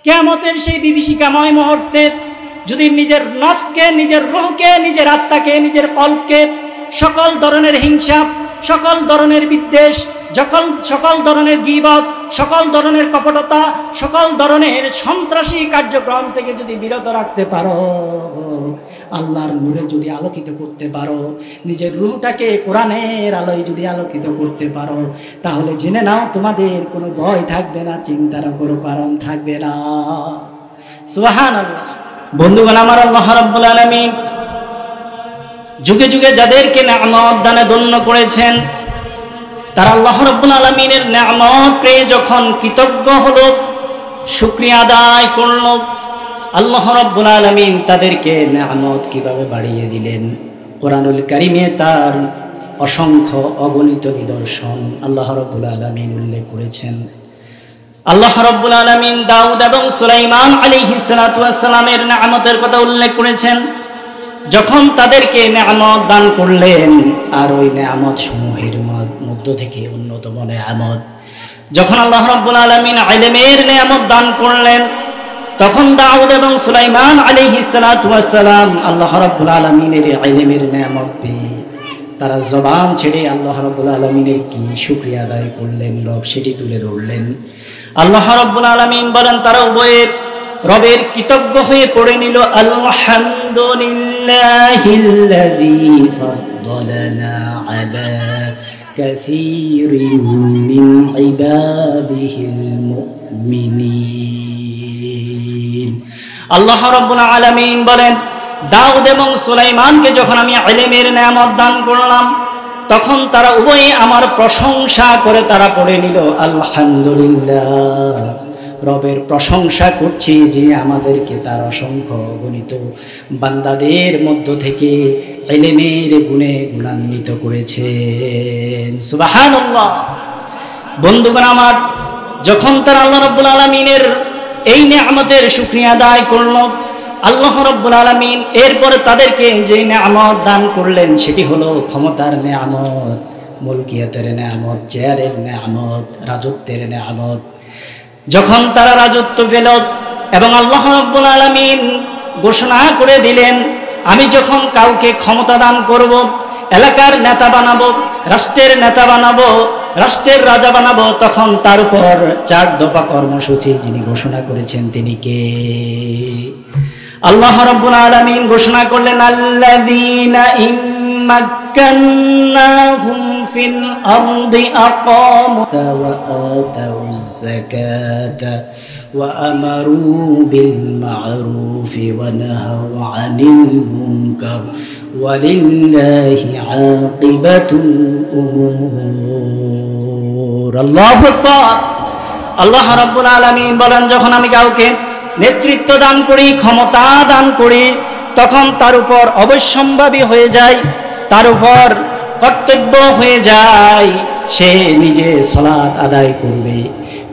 কিয়ামতের সেই বিভীষিকাময় মুহূর্তে যদি নিজের নফসকে, নিজের রূহকে, নিজের আত্মাকে, নিজের কল্পকে সকল ধরনের হিংসা, সকল ধরনের বিদ্বেষ, সকল ধরনের গীবত, সকল ধরনের কপটতা, সকল ধরনের সন্ত্রাসী কার্যক্রম থেকে যদি বিরত রাখতে পারো, আল্লাহর নূরে যদি আলোকিত করতে পারো, নিজের রূহটাকে কোরআনের আলোয় যদি আলোকিত করতে পারো, তাহলে জেনে নাও তোমাদের কোনো ভয় থাকবে না, চিন্তার কোনো কারণ থাকবে না। সুবহানাল্লাহ। বন্ধুগণ আমার, আল্লাহ রাব্বুল আলামিন যুগে যুগে যাদেরকে নিয়ামত দানে ধন্য করেছেন, তারা আল্লাহ রাব্বুল আলামিনের নিয়ামত পেয়ে যখন কৃতজ্ঞ হলো, শুকরিয়া আদায় করল, আল্লাহ রাব্বুল আলামিন তাদেরকে নিয়ামত কিভাবে বাড়িয়ে দিলেন, কোরআনুল কারীমে তার অসংখ্য অগণিত নিদর্শন আল্লাহ রাব্বুল আলামিন উল্লেখ করেছেন। আল্লাহ রাব্বুল আলামিন দাউদ এবং সুলাইমান আলাইহিস সালাতু ওয়াস সালামের নিয়ামতের কথা উল্লেখ করেছেন। যখন তাদেরকে নিয়ামত দান করলেন, আর ওই নিয়ামত সমূহের মধ্য থেকে অন্যতম নিয়ামত, যখন আল্লাহ রাব্বুল আলামিন ইলমের নিয়ামত দান করলেন, তখন দাউদ এবং সুলাইমান আলাইহিস সালাতু ওয়াস সালাম আল্লাহ রাব্বুল আলামিনের ইলমের নিয়ামত পেয়ে তারা জবান ছেড়ে আল্লাহ রাব্বুল আলামিনের কি শুকরিয়া আদায় করলেন, রব সেটি তুলে ধরলেন। আল্লাহ রাব্বুল আলামিন বলেন, তারা উভয়ে রবের কৃতজ্ঞ হয়ে পড়ে নিল, আলহামদুলিল্লাহিল্লাযী ফাদ্দালানা আলা কাসীরিন মিন ইবাদিহিল মুমিনিন। আল্লাহ রাব্বুল আলামিন বলেন, দাউদ এবং সুলাইমানকে যখন আমি ইলমের নিয়ামত দান করলাম, তখন তারা উভয়ে আমার প্রশংসা করে তারা পড়ে নিল, আলহামদুলিল্লাহ, রবের প্রশংসা করছি যে আমাদেরকে তার অসংখ্য গণিত বান্দাদের মধ্য থেকে ইলমের গুণে গুণান্বিত করেছেন। সুবহানাল্লাহ। বন্ধুগণ আমার, যখন তারা আল্লাহ রাব্বুল আলামিনের এই নিয়ামতের শুকরিয়া আদায় করল, আল্লাহ রাব্বুল আলামিন এরপরে তাদেরকে যে নিয়ামত দান করলেন সেটি হলো ক্ষমতার নিয়ামত, মুলকিয়াতের নিয়ামত, চেয়ারের নিয়ামত, রাজত্বের নিয়ামত। যখন তারা রাজত্ব পেল এবং আল্লাহ রাব্বুল আলামিন ঘোষণা করে দিলেন, আমি যখন কাউকে ক্ষমতা দান করব, এলাকার নেতা বানাবো, রাষ্ট্রের নেতা বানাবো, রাষ্ট্রের রাজা বানাবো, তখন তার উপর 4 দফা কর্মসূচি যিনি ঘোষণা করেছেন তিনি কে? আল্লাহ রাব্বুল আলামিন ঘোষণা করলেন, আল্লাযীনা ইম্মাক্কান্নাহুম ফিল আরদি আকামু ওয়া আতাউয যাকাতা ওয়া আমারু বিল মা'রুফি ওয়া নাহাউ আনিল মুনকার ওয়ালিল্লাহি আকিবাতুল উমুর। আল্লাহু আকবার। আল্লাহ রাব্বুল আলামিন বলেন, যখন আমি কাউকে নেতৃত্ব দান করি, ক্ষমতা দান করি, তখন তার উপর অবশ্যম্ভাবী হয়ে যায়, তার উপর কর্তব্য হয়ে যায়, সে নিজে সালাত আদায় করবে,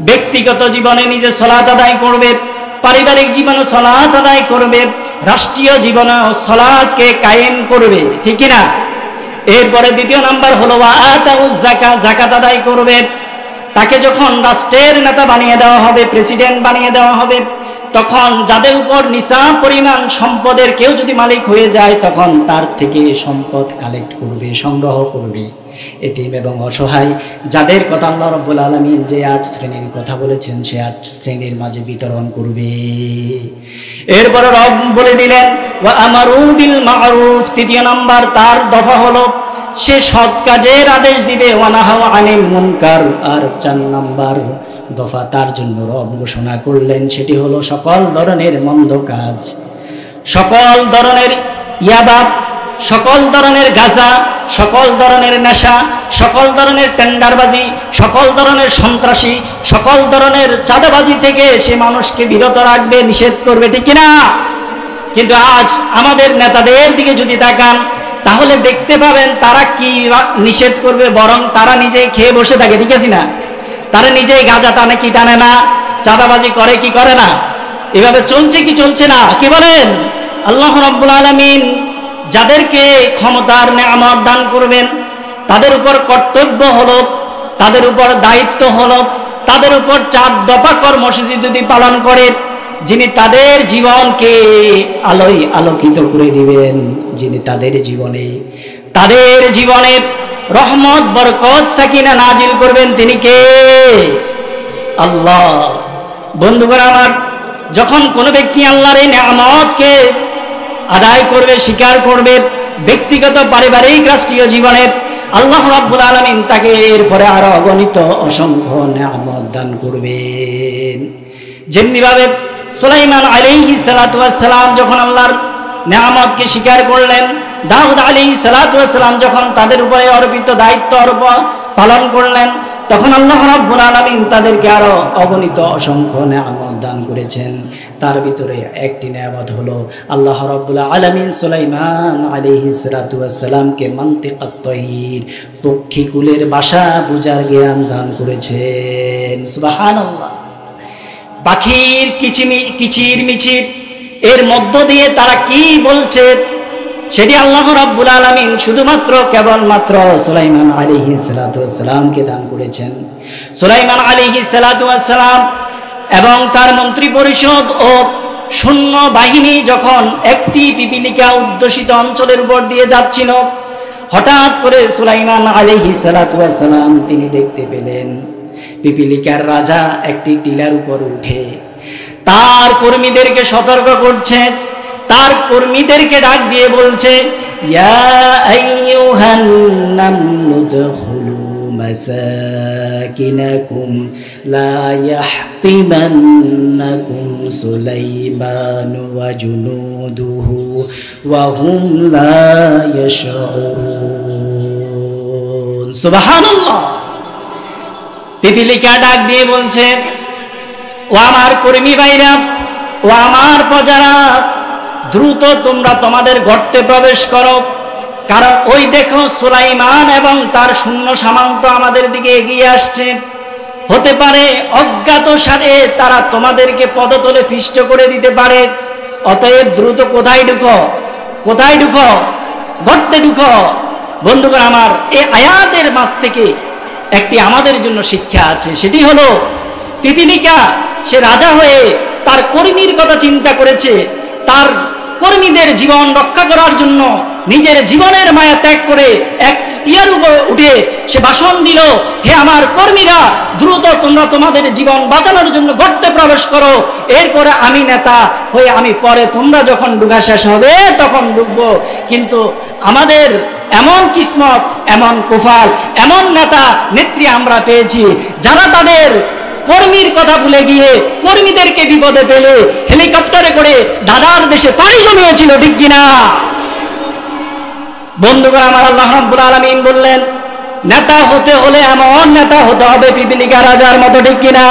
ব্যক্তিগত জীবনে নিজে সালাত আদায় করবে, পারিবারিক জীবনে সালাত আদায় করবে, রাষ্ট্রীয় জীবনে সালাতকে কায়েম করবে, ঠিক কি না? এরপরে দ্বিতীয় নাম্বার হলো ওয়া আতাউয যাকাত, যাকাত আদায় করবে। তাকে যখন রাষ্ট্রের নেতা বানিয়ে দেওয়া হবে, প্রেসিডেন্ট বানিয়ে দেওয়া হবে, তখন যাদের উপর নিসাব পরিমাণ সম্পদের কেউ যদি মালিক হয়ে যায়, তখন তার থেকে সম্পদ কালেক্ট করবে, সংগ্রহ করবে। এতিম এবং অসহায় যাদের কথা আল্লাহ রাব্বুল আলামিন যে 8 শ্রেণীর কথা বলেছেন, সে 8 শ্রেণীর মাঝে বিতরণ করবে। এরপরে রব বলে দিলেন, ওয়া আমারু বিল মা'রুফ, তৃতীয় নাম্বার তার দফা হলো সে সৎ কাজের আদেশ দিবে, ওয়া নাহাউ আনিল মুনকার, আর 4 নাম্বার দফা তার জন্য রব ঘোষণা করলেন, সেটি হলো সকল ধরনের মন্দ কাজ, সকল ধরনের ইয়াবা, সকল ধরনের গাঁজা, সকল ধরনের নেশা, সকল ধরনের টেন্ডারবাজি, সকল ধরনের সন্ত্রাসী, সকল ধরনের চাঁদাবাজি থেকে সে মানুষকে বিরত রাখবে, নিষেধ করবে, ঠিক কিনা? কিন্তু আজ আমাদের নেতাদের দিকে যদি তাকান, তাহলে দেখতে পাবেন তারা কি নিষেধ করবে, বরং তারা নিজেই খেয়ে বসে থাকে, ঠিক আছে না? তারা নিজেই গাঁজা টানে কি টানে না, চাঁদাবাজি করে কি করে না, এভাবে চলছে কি চলছে না? কি বলেন? আল্লাহ রাব্বুল আলামিন যাদেরকে ক্ষমতার নিয়ামত দান করবেন, তাদের উপর কর্তব্য হলো, তাদের উপর দায়িত্ব হলো, তাদের উপর 4 দফা কর্মসূচি যদি পালন করে, যিনি তাদের জীবনকে আলোয় আলোকিত করে দিবেন, যিনি তাদের জীবনে রহমত বরকত সাকিনা নাজিল করবেন, তিনি কে? আল্লাহ। বন্ধুগণ আমার, যখন কোনো ব্যক্তি আল্লাহর এই নিয়ামতকে আদায় করবে, স্বীকার করবে, ব্যক্তিগত পারিবারিক রাষ্ট্রীয় জীবনে, আল্লাহ রাব্বুল আলামিন তাকে এরপরে আরো অগণিত অসংখ্য নিয়ামত দান করবেন। যেমনিভাবে সুলাইমান আলাইহিস সালাতু ওয়াস সালাম যখন আল্লাহর নিয়ামতকে স্বীকার করলেন, দাউদ আলাইহিস সালাতু ওয়াস সালাম যখন তাদের উপরে অর্পিত দায়িত্ব পালন করলেন, তখন আল্লাহ রাব্বুল আলামিন তাদেরকে আরো অগণিত অসংখ্য নিয়ামত দান করেছেন। তার ভিতরে একটি নিয়ামত হলো আল্লাহ রাব্বুল আলামিন সুলাইমান আলাইহিস সালাতু ওয়াস সালামকে মানতিকাত তায়র, পক্ষীকুলের ভাষা বুঝার জ্ঞান দান করেছেন। সুবহানাল্লাহ। পাখির কিচির মিচির এর মধ্য দিয়ে তারা কি বলছে সেটি আল্লাহ রাব্বুল আলামিন শুধুমাত্র কেবলমাত্র সুলাইমান আলাইহিস সালাতু ওয়াস সালামকে দান করেছেন। সুলাইমান আলাইহিস সালাতু ওয়াস সালাম এবং তার মন্ত্রী পরিষদ ও সৈন্য বাহিনী যখন একটি পিপীলিকা উদ্যোষিত অঞ্চলের উপর দিয়ে যাচ্ছিল, হঠাৎ করে সুলাইমান আলাইহিস সালাতু ওয়াস সালাম তিনি দেখতে পেলেন পিপীলিকার রাজা একটি টিলার উপর উঠে তার কর্মীদেরকে সতর্ক করছে, তার কর্মীদেরকে ডাক দিয়ে বলছে, ইয়া আইয়ুহান নামলু দুখুলু মাসাকিনাকুম লা ইয়াহতিমান্নাকুম সুলাইমান ওয়া জুনুদুহু ওয়া হুম লা ইয়াশউরুন। সুবহানাল্লাহ। পিপীলিকা ডাক দিয়ে বলছে, ও আমার কর্মী ভাইরা, ও আমার প্রজারা, দ্রুত তোমরা তোমাদের গর্তে প্রবেশ করো, কারণ ওই দেখো সুলাইমান এবং তার সৈন্য সামন্ত আমাদের দিকে এগিয়ে আসছে। হতে পারে অজ্ঞাত সারে তারা তোমাদেরকে পদতলে পিষ্ট করে দিতে পারে। অতএব দ্রুত কোথায় ঢুকো? গর্তে ঢুকো। বন্ধুগণ আমার, এই আয়াতের মাঝ থেকে একটি আমাদের জন্য শিক্ষা আছে, সেটি হলো পিপীলিকা সে রাজা হয়ে তার কর্মীর কথা চিন্তা করেছে, তার কর্মীদের জীবন রক্ষা করার জন্য নিজের জীবনের মায়া ত্যাগ করে এক টিয়ার উপরে উঠে সে ভাষণ দিল, হে আমার কর্মীরা, দ্রুত তোমরা তোমাদের জীবন বাঁচানোর জন্য গর্তে প্রবেশ করো, এরপরে আমি নেতা হয়ে আমি পরে তোমরা যখন ডুবা শেষ হবে তখন ডুববো। কিন্তু আমাদের এমন কিসমত, এমন কুফাল, এমন নেতা নেত্রী আমরা পেয়েছি যারা তাদের কর্মীর কথা ভুলে গিয়ে কর্মীদেরকে বিপদে পেলে হেলিকপ্টারে করে দাদার দেশে পাড়ি জমিয়েছিল, ঠিক কিনা? বন্ধুগণ আমার, আল্লাহ রাব্বুল আলামিন বললেন, নেতা হতে হলে এমন নেতা হতে হবে পিপীলিকা রাজার মতো, ঠিক কিনা?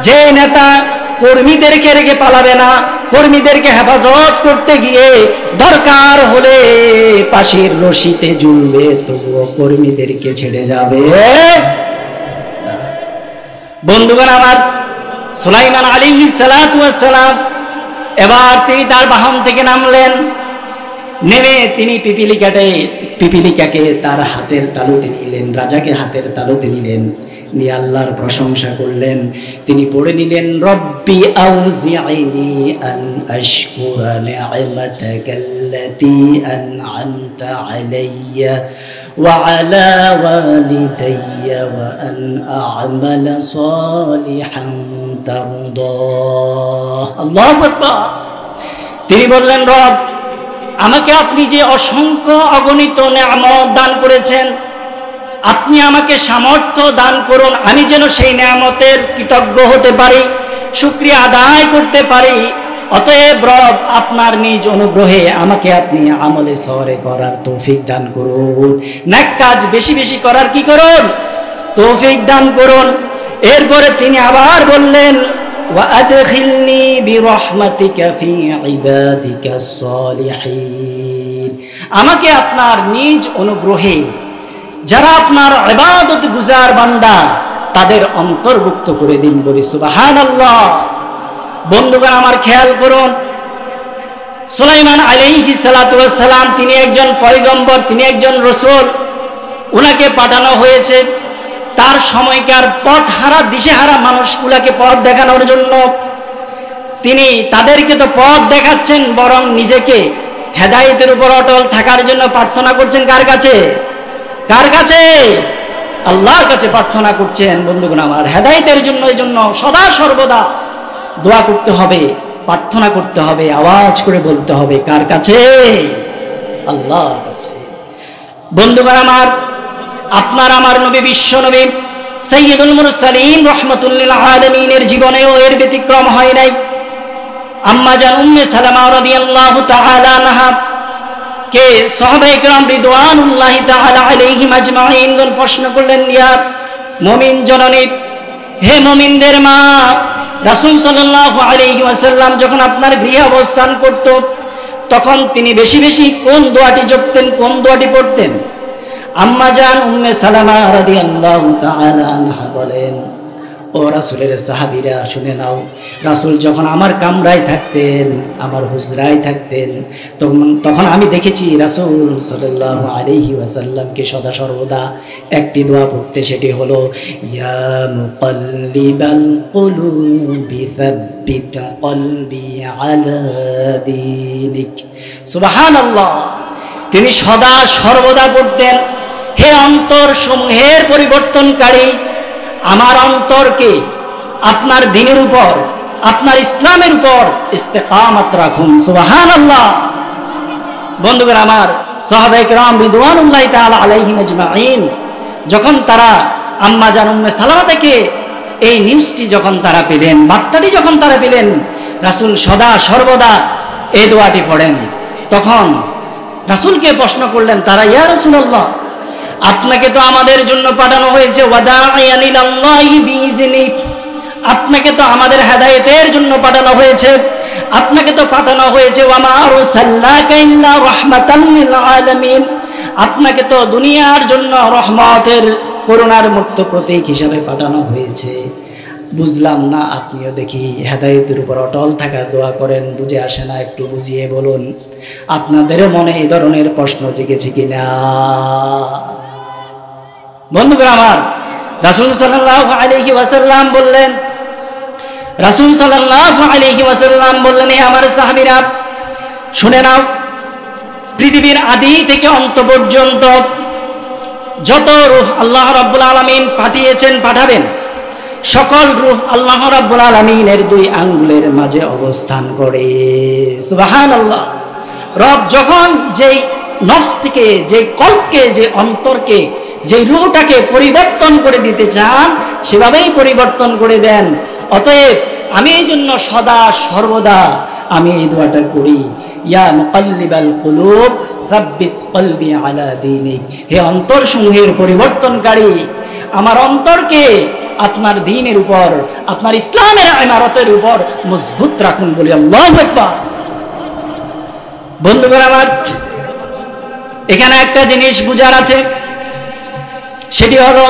যে নেতা কর্মীদেরকে রেখে পালাবে না, কর্মীদেরকে হেফাজত করতে গিয়ে দরকার হলে পাশের রশিতে ঝুলবে, তবুও কর্মীদেরকে ছেড়ে যাবে। বন্ধুগণ আমার, সুলাইমান আলাইহিস সালাতু ওয়াস সালাম এবার তিনি তার বাহন থেকে নামলেন। নেমে তিনি পিপীলিকাকে তার হাতের তালুতে নিলেন, রাজাকে হাতের তালুতে নিলেন, নিয়ে আল্লাহর প্রশংসা করলেন। তিনি পড়ে নিলেন, রব্বি আউজি'নি আন আশকুরা নি'মাতাকাল্লাতী আন'আমতা আলাইয়া ওয়া আলা ওয়ালিদাইয়া ওয়া আন আ'মালা সালিহান তারদাহ। আল্লাহু আকবার। তিনি বললেন, রব, আমাকে আপনি যে অসংখ্য অগণিত নিয়ামত দান করেছেন, আপনি আমাকে সামর্থ্য দান করুন, আমি যেন সেই নিয়ামতের কৃতজ্ঞ হতে পারি, শুকরিয়া আদায় করতে পারি। অতএব রব, আপনার নিজ অনুগ্রহে আমাকে আপনি আমলে সওয়ারে করার তৌফিক দান করুন, নেক কাজ বেশি বেশি করার কি করুন, তৌফিক দান করুন। এরপরে তিনি আবার বললেন, وأدخلني برحمتك في عبادك الصالحين, আমাকে আপনার নিজ অনুগ্রহে যারা আপনার ইবাদত গুজার বান্দা তাদের অন্তর্ভুক্ত করে দিন। বলি সুবহানাল্লাহ। বন্ধুগণ আমার, খেয়াল করুন, সুলাইমান আলাইহিস সালাতু ওয়াস সালাম তিনি একজন পয়গম্বর, তিনি একজন রাসূল, উনাকে পাঠানো হয়েছে তার সময়কার পথহারা দিশেহারা মানুষগুলোকে পথ দেখানোর জন্য। তিনি তাদেরকে তো পথ দেখাচ্ছেন, বরং নিজেকে হেদায়েতের উপর অটল থাকার জন্য প্রার্থনা করছেন কার কাছে? কার কাছে? আল্লাহর কাছে প্রার্থনা করছেন। বন্ধুগণ আমার, হেদায়েতের জন্য এই জন্য সদা সর্বদা দোয়া করতে হবে, প্রার্থনা করতে হবে, আওয়াজ করে বলতে হবে কার কাছে? আল্লাহর কাছে। বন্ধুগণ আমার, আপনার আমার নবী, বিশ্ব নবী সাইয়্যিদুল মুরসালিন রাহমাতুল লিল আলামিনের জীবনেও এর ব্যতিক্রম হয় নাই। আম্মা জান উম্মে সালামা রাদিয়াল্লাহু তাআলা আনহা কে সাহাবায়ে কেরাম রিদওয়ানুল্লাহি তাআলা আলাইহিম আজমাইন প্রশ্ন করলেন, ইয়া মুমিন জননী, হে মুমিনদের মা, রাসূল সাল্লাল্লাহু আলাইহি ওয়াসাল্লাম যখন আপনার গৃহে অবস্থান করত তখন তিনি বেশি বেশি কোন দোয়াটি জপতেন, কোন দোয়াটি পড়তেন? আম্মা জান উম্মে সালামা রাদিয়াল্লাহু তাআলা আনহা বলেন, ও রাসূলের সাহাবীরা শুনে নাও, রাসূল যখন আমার কামরায় থাকতেন, আমার হুজরায় থাকতেন, তখন আমি দেখেছি রাসূল সাল্লাল্লাহু আলাইহি ওয়াসাল্লামকে সদা সর্বদা একটি দোয়া পড়তে, সেটি হলো ইয়া মুকাল্লিবাল কুলুবি সাব্বিত কলবি আলা দীনিক। সুবহানাল্লাহ। তিনি সদা সর্বদা পড়তেন, হে অন্তর সমূহের পরিবর্তনকারী, আমার অন্তরকে আপনার দ্বীনের উপর, আপনার ইসলামের উপর ইস্তেকামত রাখুন। সুবহানাল্লাহ। বন্ধুগণ আমার, সাহাবায়ে কেরাম রিদওয়ানুল্লাহি তাআলা আলাইহিম আজমাইন যখন তারা আম্মা জান উম্মে সালামা থেকে এই নিউজটি যখন তারা পেলেন, বার্তাটি যখন তারা পেলেন রাসূল সদা সর্বদা এই দোয়াটি পড়েন, তখন রাসূলকে প্রশ্ন করলেন তারা, ইয়া রাসূলুল্লাহ, আপনাকে তো আমাদের জন্য পাঠানো হয়েছে, ওয়াদাইয়ান ইলাল্লাহি বিইযনি, আপনাকে তো আমাদের হেদায়েতের জন্য পাঠানো হয়েছে, আপনাকে তো পাঠানো হয়েছে ওয়া মা আরসালনাকা ইল্লা রাহমাতাল লিল আলামিন, আপনাকে তো দুনিয়ার জন্য রহমতের, করুণার মুক্ত প্রতীক হিসেবে পাঠানো হয়েছে। বুঝলাম না, আপনিও দেখি হেদায়েতের উপর অটল থাকার দোয়া করেন, বুঝে আসে না, একটু বুঝিয়ে বলুন। আপনাদেরও মনে এই ধরনের প্রশ্ন জেগেছে কিনা? বন্ধুগণ আমার, রাসূল সাল্লাল্লাহু আলাইহি ওয়াসাল্লাম বললেন, রাসূল সাল্লাল্লাহু আলাইহি ওয়াসাল্লাম বললেন, হে আমার সাহাবীরা শুনে নাও, পৃথিবীর আদি থেকে অন্ত পর্যন্ত যত রূহ আল্লাহ রাব্বুল আলামিন পাঠিয়েছেন, পাঠাবেন, সকল রূহ আল্লাহ রাব্বুল আলামিনের দুই আঙ্গুলের মাঝে অবস্থান করে। সুবহানাল্লাহ। রব যখন যেই নফসটিকে, যে কল্পকে, যে অন্তরকে, যে রূহটাকে পরিবর্তন করে দিতে চান, সেভাবেই পরিবর্তন করে দেন। অতএব আমি এই জন্য সদা সর্বদা আমি এই দোয়াটা করি, ইয়া মুকাল্লিবাল কুলুব সাব্বিত কলবি আলা দীনিক, হে অন্তর সমূহের পরিবর্তনকারী, আমার অন্তরকে আপনার দ্বীনের উপর, আপনার ইসলামের ইমারতের উপর মজবুত রাখুন। বলি আল্লাহু আকবার। বন্ধুগণ আমার, এখানে একটা জিনিস বুঝার আছে, সেটি হলো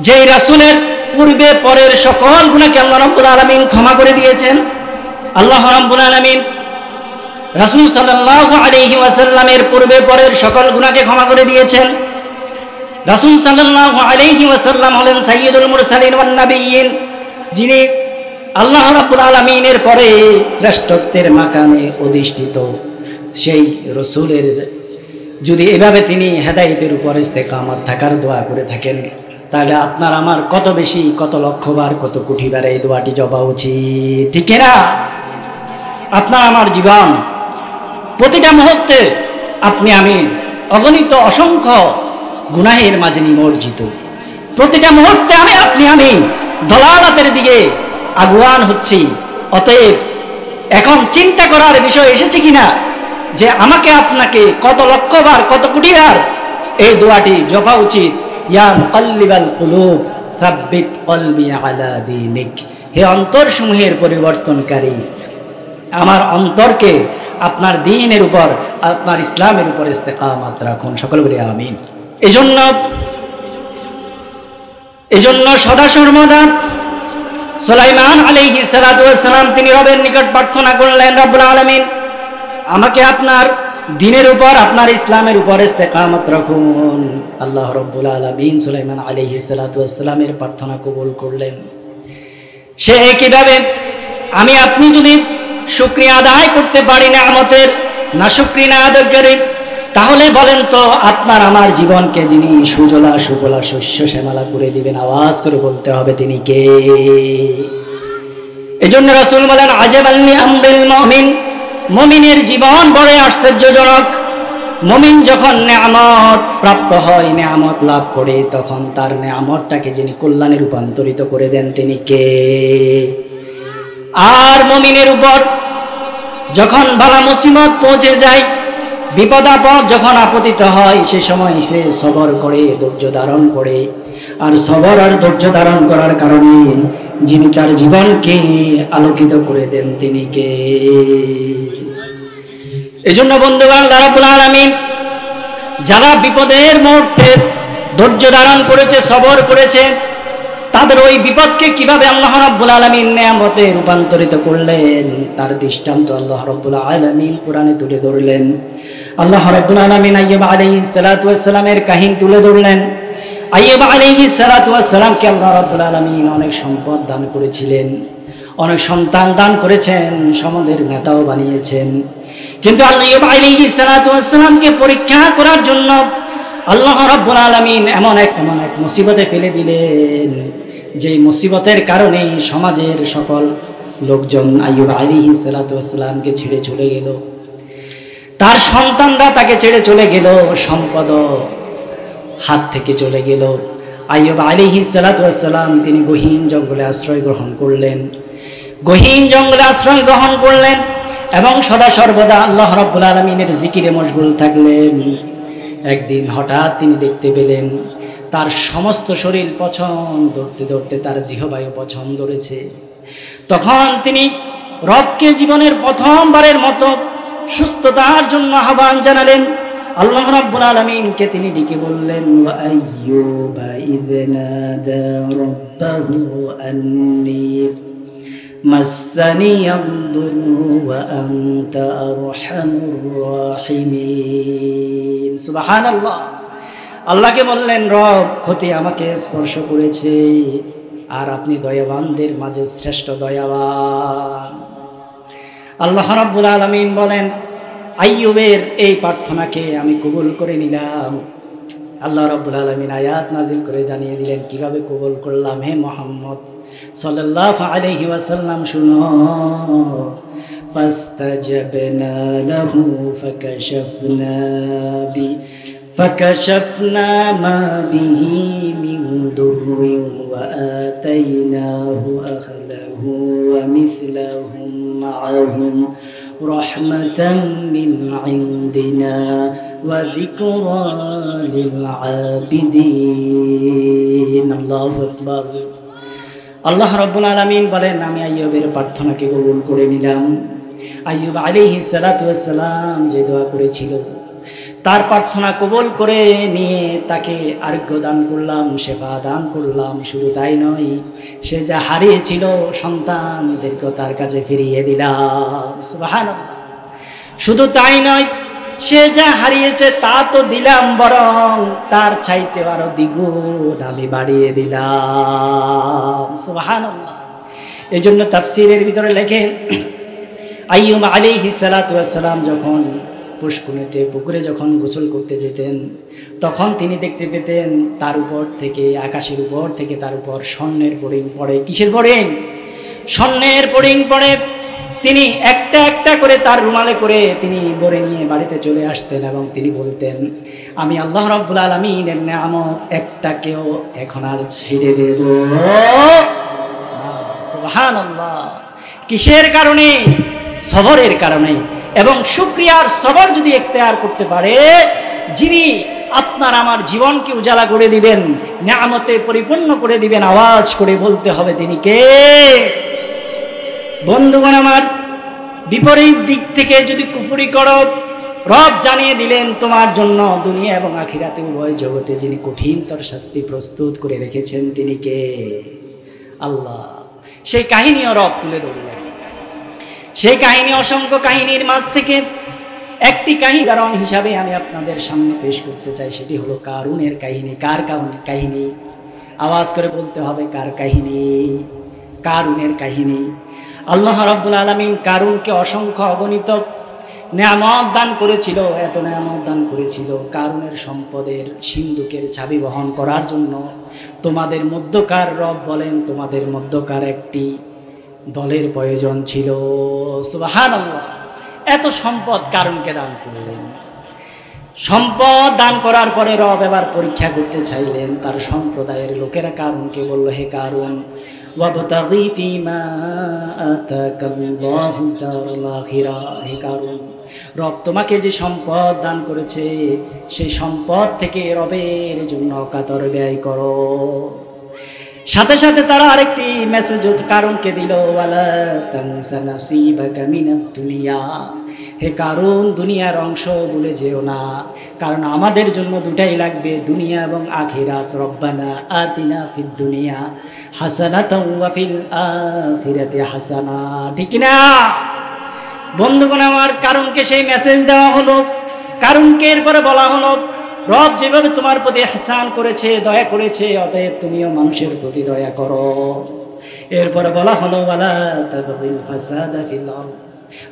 যে রাসূলের পূর্বে পরের সকল গুনাহকে আল্লাহ রাব্বুল আলামিন ক্ষমা করে দিয়েছেন। আল্লাহ রাব্বুল আলামিন রাসূল সাল্লাল্লাহু আলাইহি ওয়াসাল্লামের পূর্বে পরের সকল গুনাহকে ক্ষমা করে দিয়েছেন। রাসূল সাল্লাল্লাহু আলাইহি ওয়াসাল্লাম হলেন সাইয়্যিদুল মুরসালিন ওয়ান নাবিয়্যিন, যিনি আল্লাহ রাব্বুল আলামিনের পরে শ্রেষ্ঠত্বের মাকামে অধিষ্ঠিত সেই রাসূলের যদি এভাবে তিনি হেদায়েতের উপর ইস্তেকামত থাকার দোয়া করে থাকেন, তাহলে আপনার আমার কত বেশি, কত লক্ষবার, কত কোটিবার এই দোয়াটি জপা উচিত, ঠিক না? আপনার আমার জীবন প্রতিটা মুহূর্তে আপনি আমি অগণিত অসংখ্য গুনাহের মাঝে নিমজ্জিত, প্রতিটা মুহূর্তে আমি দলালাতের দিকে আগুয়ান হচ্ছি। অতএব এখন চিন্তা করার বিষয় এসেছে কিনা যে আমাকে আপনাকে কত লক্ষবার, কত কোটিবার এই দোয়াটি জপা উচিত, ইয়া মুকাল্লিবাল কুলুব সাব্বিত কলবি আলা দীনিক, হে অন্তর সমূহের পরিবর্তনকারী, আমার অন্তরকে আপনার দ্বীনের উপর, আপনার ইসলামের উপর ইস্তেকামত রাখুন। সকল বলি আমিন। এজন্য সদা সর্বদা সুলাইমান আলাইহিস সালাতু ওয়াস সালাম তিনি রবের নিকট প্রার্থনা করলেন, রব্বুল আলামিন আমাকে আপনার দ্বীনের উপর, আপনার ইসলামের উপর ইস্তেকামত রাখুন। আল্লাহ রব্বুল আলামিন সুলাইমান আলাইহিস সালাতু ওয়াস সালামের প্রার্থনা কবুল করলেন। সে কিভাবে আমি আপনি যদি শুকরিয়া আদায় করতে পারি নিয়ামতের, না শুকরিয়া আদায়কারী, তাহলে বলেন তো আপনার আমার জীবনকে যিনি সুজলা সুফলা শস্য শ্যামলা করে দিবেন, আওয়াজ করে বলতে হবে তিনি কে? এজন্য রাসূল বলেন আজাবান লিআমরিল মুমিন, মুমিনের জীবন বড় আশ্চর্যজনক। মুমিন যখন নিয়ামত প্রাপ্ত হয়, নিয়ামত লাভ করে, তখন তার নিয়ামতটাকে যিনি কল্যাণে রূপান্তরিত করে দেন তিনি কে? আর মুমিনের উপর যখন বালা মুসিবত পৌঁছে যায়, বিপদ আপদ যখন আপতিত হয়, সে সময় সে সবর করে, ধৈর্য ধারণ করে। আর সবর আর ধৈর্য ধারণ করার কারণে যিনি তার জীবনকে আলোকিত করে দেন তিনি কে? এজন্য বন্ধুগণ, আল্লাহ রাব্বুল আলামিন যারা বিপদের মুহূর্তে ধৈর্য ধারণ করেছে, সবর করেছে, তাদের ওই বিপদকে কিভাবে আল্লাহ রাব্বুল আলামিন নিয়ামতে রূপান্তরিত করলেন তার দৃষ্টান্ত আল্লাহ রাব্বুল আলামিন কোরআনে তুলে ধরলেন। আল্লাহ রাব্বুল আলামিন আইয়ুব আলাইহিস সালাতু ওয়াস সালামের কাহিনী তুলে ধরলেন। আইয়ুব আলাইহিস সালাতু ওয়াস সালামকে আল্লাহ রাব্বুল আলামিন অনেক সম্পদ দান করেছিলেন, অনেক সন্তান দান করেছেন, সমাজের নেতাও বানিয়েছেন। কিন্তু আইয়ুব আলাইহিস সালাতু ওয়াস সালামকে পরীক্ষা করার জন্য আল্লাহ রাব্বুল আলামিন এমন এক মুসিবতে ফেলে দিলেন, যে মুসিবতের কারণে সমাজের সকল লোকজন আইয়ুব আলাইহিস সালাতু ওয়াস সালামকে ছেড়ে চলে গেল, তার সন্তানরা তাকে ছেড়ে চলে গেল, সম্পদ হাত থেকে চলে গেল। আইয়ুব আলাইহিস সালাতু ওয়াস সালাম তিনি গহীন জঙ্গলে আশ্রয় গ্রহণ করলেন, গহীন জঙ্গলে আশ্রয় গ্রহণ করলেন এবং সদা সর্বদা আল্লাহ রাব্বুল আলামিনের জিকিরে মশগুল থাকলেন। একদিন হঠাৎ তিনি দেখতে পেলেন তার সমস্ত শরীর পছন্দ ধরতে ধরতে তার জিহ্বায়ও পছন্দ ধরেছে। তখন তিনি রবকে জীবনের প্রথমবারের মতো সুস্থতার জন্য আহ্বান জানালেন। আল্লাহ রাব্বুল আলামিনকে তিনি ডেকে বললেন, ওয়া আইয়ুবা ইয নাদা রাব্বাহু আন্নী মাসসানিয়াদ দুররু ওয়া আনতা আরহামুর রাহিমিন। সুবহানাল্লাহ। আল্লাহকে বললেন, রব, ক্ষতি আমাকে স্পর্শ করেছে, আর আপনি দয়াবানদের মাঝে শ্রেষ্ঠ দয়াবান। আল্লাহ রাব্বুল আলামিন বলেন, আইয়ুবের এই প্রার্থনাকে আমি কবুল করে নিলাম। আল্লাহ রাব্বুল আলামিন আয়াত নাজিল করে জানিয়ে দিলেন কিভাবে কবুল করলাম। হে মুহাম্মদ সাল্লাল্লাহু আলাইহি ওয়াসাল্লাম, শুনো। ফাস্তাজাবনা লাহু فكشفنا ما به من ضر وآتيناه أهله ومثلهم معهم رحمة من عندنا وذكرى للعابدين। الله أكبر। আল্লাহ রাব্বুল আলামিন বলেন, আমি আইয়ুবের প্রার্থনাকে কবুল করে নিলাম। আইয়ুব আলাইহিস সালাতু ওয়াস সালাম যে দোয়া করেছিল তার প্রার্থনা কবুল করে নিয়ে তাকে আরোগ্য দান করলাম, শেফা দান করলাম। শুধু তাই নয়, সে যা হারিয়েছিল সন্তানদেরকে তার কাছে ফিরিয়ে দিলাম। সুবহানাল্লাহ। শুধু তাই নয়, সে যা হারিয়েছে তা তো দিলাম, বরং তার চাইতে আরো দ্বিগুণ আমি বাড়িয়ে দিলাম। সুবহানাল্লাহ। এই জন্য তাফসীরের ভিতরে লেখে, আইয়ুব আলাইহিস সালাতু ওয়াস সালাম যখন পুষ্কুনিতে পুকুরে যখন গোসল করতে যেতেন, তখন তিনি দেখতে পেতেন তার উপর থেকে, আকাশের উপর থেকে তার উপর স্বর্ণের ফড়িং পড়ে। কিসের ফড়িং? স্বর্ণের ফড়িং পড়ে। তিনি একটা একটা করে তার রুমালে করে তিনি বরে নিয়ে বাড়িতে চলে আসতেন এবং তিনি বলতেন, আমি আল্লাহ রাব্বুল আলামিনের নিয়ামত একটাকেও এখন আর ছেড়ে দেব না। সুবহানাল্লাহ। কিসের কারণে? সবরের কারণে। এবং শুকরিয়ার সবর যদি ইখতিয়ার করতে পারে, যিনি আপনার আমার জীবনকে উজালা করে দিবেন, নিয়ামতে পরিপূর্ণ করে দিবেন, আওয়াজ করে বলতে হবে তিনি কে? বন্ধুগণ আমার, বিপরীত দিক থেকে যদি কুফরি করো, রব জানিয়ে দিলেন তোমার জন্য দুনিয়া এবং আখিরাতে উভয় জগতে যিনি কঠিনতর শাস্তি প্রস্তুত করে রেখেছেন তিনি কে? আল্লাহ। সেই কাহিনীও রব তুলে ধরলেন। সেই কাহিনী অসংখ্য কাহিনীর মাঝ থেকে একটি কারণ হিসাবে আমি আপনাদের সামনে পেশ করতে চাই, সেটি হলো কারুনের কাহিনী। কার কাহিনী? আওয়াজ করে বলতে হবে, কার কাহিনী? কারুনের কাহিনী। আল্লাহ রাব্বুল আলামিন কারুনকে অসংখ্য অগণিত নেয়ামত দান করেছিল, এত নেয়ামত দান করেছিল। কারুনের সম্পদের সিন্ধুকের চাবি বহন করার জন্য তোমাদের মধ্যকার রব বলেন, তোমাদের মধ্যকার একটি দলের প্রয়োজন ছিল। সুবহানাল্লাহ, এত সম্পদ কারুনকে দান করলেন। সম্পদ দান করার পরে রব এবার পরীক্ষা করতে চাইলেন তার সম্প্রদায়ের লোকেরা। কারুনকে বলল, হে কারুন, ওয়াবতাগি ফীমা আতাকাল্লাহু দারুল আখিরা, হে কারুন, রব তোমাকে যে সম্পদ দান করেছে সেই সম্পদ থেকে রবের জন্য অকাতর ব্যয় করো। সাথে সাথে তারা আরেকটি মেসেজ কারুনকে দিল, ওয়ালা তানসা নাসিবাকা মিনাদ দুনিয়া, হে কারুন, দুনিয়ার অংশ ভুলে যেও না, কারণ আমাদের জন্য দুটাই লাগবে, দুনিয়া এবং আখিরাত। রব্বানা আতিনা ফিদ দুনিয়া হাসানাতাও ওয়া ফিল আখিরাতি হাসানা। ঠিক না বন্ধুগণ আমার? কারুনকে সেই মেসেজ দেওয়া হলো। কারুনকে এরপরে বলা হলো, রব যেভাবে তোমার প্রতি ইহসান করেছে, দয়া করেছে, অতএব তুমিও মানুষের প্রতি দয়া করো। এরপরে বলা হলো, ওয়ালা তাবগিল ফাসাদা ফিল আরদ,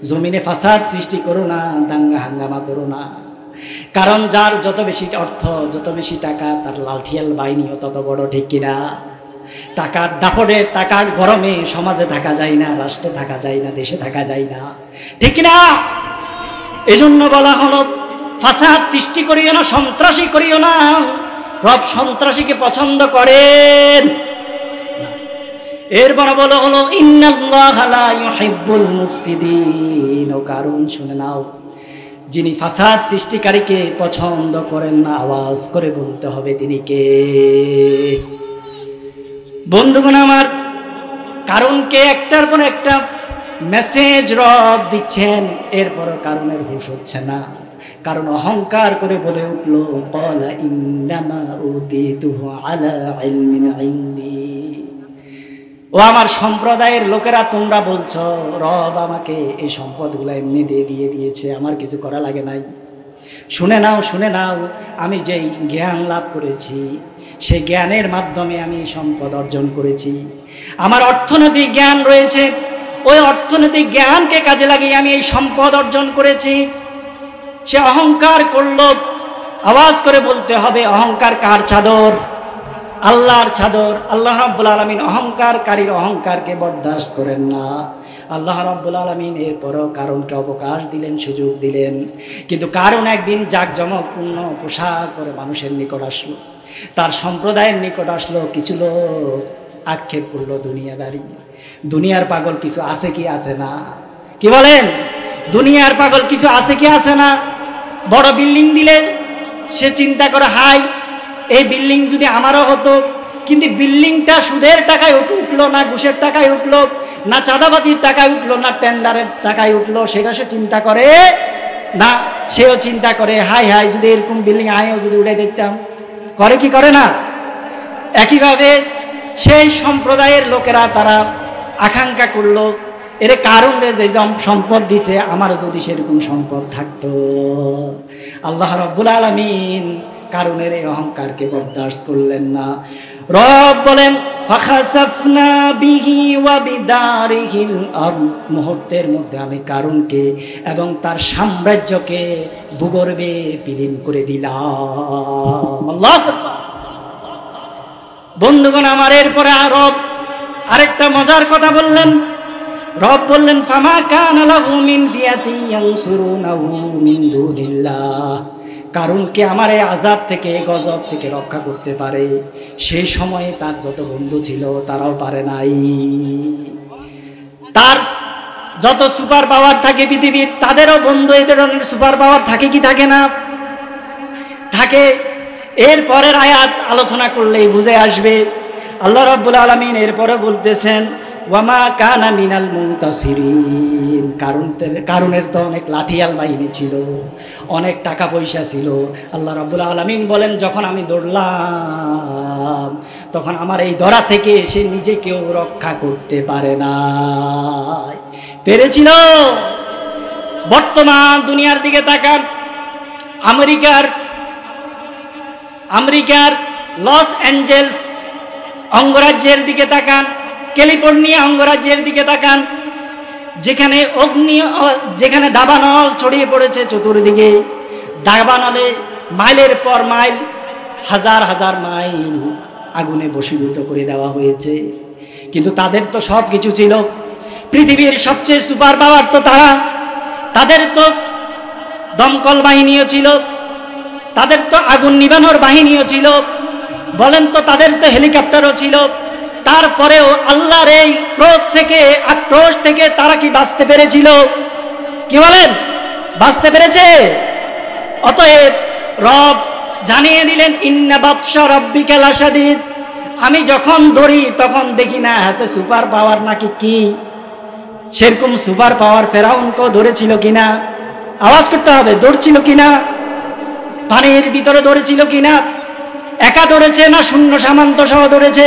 জমিনে ফাসাদ সৃষ্টি করো না, দাঙ্গা হাঙ্গামা করো না। কারণ যার যত বেশি অর্থ, যত বেশি টাকা, তার লাঠিয়াল বাহিনীও তত বড়। ঠিক কিনা? টাকার দাপটে, টাকার গরমে সমাজে থাকা যায় না, রাষ্ট্রে থাকা যায় না, দেশে থাকা যায় না। ঠিক কিনা? এজন্য বলা হলো, ফাসাদ সৃষ্টি করিও না, সন্ত্রাসী করিও না। রব সন্ত্রাসীকে পছন্দ করেন। এরপর বলা হলো, ইন্নাল্লাহা লা ইউহিব্বুল মুফসিদিন। ও কারুন, শুনে নাও, যিনি ফাসাদ সৃষ্টিকারীকে পছন্দ করেন না, আওয়াজ করে বলতে হবে তিনি কে। বন্ধুগণ আমার, কারুনকে একটার পর একটা মেসেজ রব দিচ্ছেন, এরপরও কারুনের হুঁশ হচ্ছে না। কারণ অহংকার করে বলে উঠল, ক্বালা ইন্নামা উতিতুহু আলা ইলমিন ইনদি। ও আমার সম্প্রদায়ের লোকেরা, তোমরা বলছো রব আমাকে এই সম্পদগুলো এমনি দিয়ে দিয়েছে, আমার কিছু করা লাগে নাই। শুনে নাও, শুনে নাও, আমি যেই জ্ঞান লাভ করেছি সেই জ্ঞানের মাধ্যমে আমি সম্পদ অর্জন করেছি। আমার অর্থনৈতিক জ্ঞান রয়েছে, ওই অর্থনৈতিক জ্ঞানকে কাজে লাগিয়ে আমি এই সম্পদ অর্জন করেছি। সে অহংকার করল, আওয়াজ করে বলতে হবে, অহংকার কার চাদর? আল্লাহর চাদর। আল্লাহ রাব্বুল আলামিন অহংকারকারীর অহংকারকে বরদাস্ত করেন না। আল্লাহ রাব্বুল আলামিন এরপরও কারুনকে অবকাশ দিলেন, সুযোগ দিলেন। কিন্তু কারুন একদিন জাঁকজমকপূর্ণ পোশাক পরে মানুষের নিকট আসলো, তার সম্প্রদায়ের নিকট আসলো। কিছু লোক আক্ষেপ করলো, দুনিয়াদারি, দুনিয়ার পাগল কিছু আছে কি আছে না? কি বলেন? দুনিয়ার পাগল কিছু আছে কি আছে না? বড় বিল্ডিং দিলে সে চিন্তা করে, হাই, এই বিল্ডিং যদি আমারও হতো। কিন্তু বিল্ডিংটা সুদের টাকায় উঠলো না, ঘুষের টাকায় উঠলো না, চাঁদাবাজির টাকায় উঠলো না, টেন্ডারের টাকায় উঠলো, সেটা সে চিন্তা করে না। সেও চিন্তা করে, হাই হাই, যদি এরকম বিল্ডিং আমিও যদি উঠে দেখতাম। করে কি করে না? একইভাবে সেই সম্প্রদায়ের লোকেরা তারা আকাঙ্ক্ষা করলো, এরে কারুন রে যে সম্পদ দিছে, আমার যদি সেরকম সম্পদ থাকতো। আল্লাহ রাব্বুল আলামিন কারুনের এই অহংকারকে বরদাস্ত করলেন না। রব বলেন, ফাখাসাফনা বিহি ওয়া বিদারিহিল আরদ, মুহূর্তের মধ্যে আমি কারুনকে এবং তার সাম্রাজ্যকে ভূগর্ভে বিলীন করে দিলাম। আল্লাহু আকবার। বন্ধুগণ আমার, এরপরে রব আরেকটা মজার কথা বললেন। রব বললেন, ফামা কানা লাহু মিন ফিয়াতিন ইয়ানসুরুনাহু মিন দুনিল্লাহ, কারুনকে আমার এই আযাব থেকে, গজব থেকে রক্ষা করতে পারে সেই সময়ে তার যত বন্ধু ছিল তারাও পারে নাই। তার যত সুপার পাওয়ার থাকে পৃথিবীর, তাদেরও বন্ধু এই ধরনের সুপার পাওয়ার থাকে কি থাকে না? থাকে। এর পরের আয়াত আলোচনা করলেই বুঝে আসবে। আল্লাহ রাব্বুল আলামিন এরপরে বলতেছেন, ওয়ামা কানা মিনাল মুনতাসিরিন, কারুনের তো অনেক লাঠিয়াল বাহিনী ছিল, অনেক টাকা পয়সা ছিল। আল্লাহ রাব্বুল আলামিন বলেন, যখন আমি দৌড়লাম তখন আমার এই ধরা থেকে সে নিজেকেও রক্ষা করতে পারে না। পেরেছিল? বর্তমান দুনিয়ার দিকে তাকান, আমেরিকার লস অ্যাঞ্জেলস অঙ্গরাজ্যের দিকে তাকান, ক্যালিফোর্নিয়া অঙ্গরাজ্যের দিকে তাকান, যেখানে দাবানল ছড়িয়ে পড়েছে চতুর্দিকে, দাবানলে মাইলের পর মাইল, হাজার হাজার মাইল আগুনে বশীভূত করে দেওয়া হয়েছে। কিন্তু তাদের তো সব কিছু ছিল, পৃথিবীর সবচেয়ে সুপার পাওয়ার তো তারা, তাদের তো দমকল বাহিনীও ছিল, তাদের তো আগুন নিবানোর বাহিনীও ছিল, বলেন তো তাদের তো হেলিকপ্টারও ছিল। তারপরেও আল্লাহর এই ক্রোধ থেকে, আক্রোশ থেকে তারা কি বাঁচতে পেরেছিল? কি বলেন, বাঁচতে পেরেছে? অতএব রব জানিয়ে দিলেন, ইন্না বাতশা রাব্বিকা লাশাদীদ। আমি যখন ধরি তখন দেখি না হাতে সুপার পাওয়ার নাকি কি। সেরকম সুপার পাওয়ার ফেরাউনকেও ধরেছিল কিনা? আওয়াজ করতে হবে, ধরছিল কিনা? পানির ভিতরে ধরেছিল কিনা? একা ধরেছে না শূন্য সামন্ত সহ ধরেছে?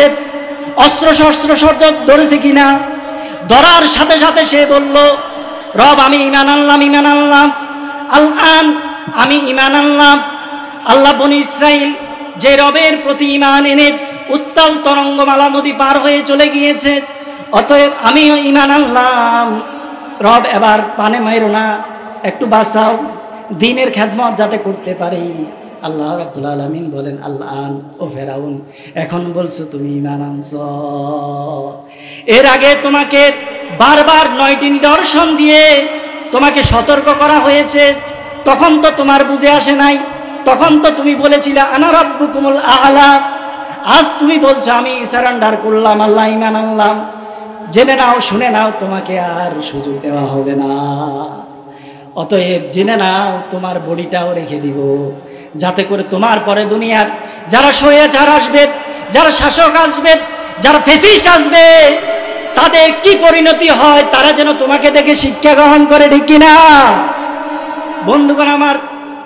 অস্ত্র শস্ত্র সজ্জা ধরেছে কিনা? ধরার সাথে সাথে সে বলল, রব আমি ঈমান আনলাম, ঈমান আনলাম, আল-আন আমি ঈমান আনলাম। আল্লাহ বনী ইসরাইল যে রবের প্রতি ঈমান এনে উত্তাল তরঙ্গমালা নদী পার হয়ে চলে গিয়েছে, অতএব আমিও ঈমান আনলাম। রব এবার পানে মাইরো না, একটু বাঁচাও, দ্বীনের খেদমত যাতে করতে পারি। আল্লাহ রাব্বুল আলামিন বলেন, আল-আন ও ফেরাউন, এখন বলছো তুমি ঈমান আনছো। এর আগে তোমাকে বারবার 9টি নিদর্শন দিয়ে তোমাকে সতর্ক করা হয়েছে, তখন তো তোমার বুঝে আসে নাই, তখন তো তুমি বলেছিলে আনা রাব্বুকুমুল আ'লা। আজ তুমি বলছো আমি সারেন্ডার করলাম, আল্লাহ ঈমান আনলাম। জেনে নাও, শুনে নাও, তোমাকে আর সুযোগ দেওয়া হবে না। অতএব জেনে নাও, তোমার বডিটাও রেখে দিব, যাতে করে তোমার পরে দুনিয়ার যারা স্বৈরাচার আসবে, যারা শাসক আসবে, যারা ফ্যাসিস্ট আসবে, তাদের কি পরিণতি হয় তারা যেন তোমাকে দেখে শিক্ষা গ্রহণ করে, ঠিক কিনা বন্ধুগণ আমার?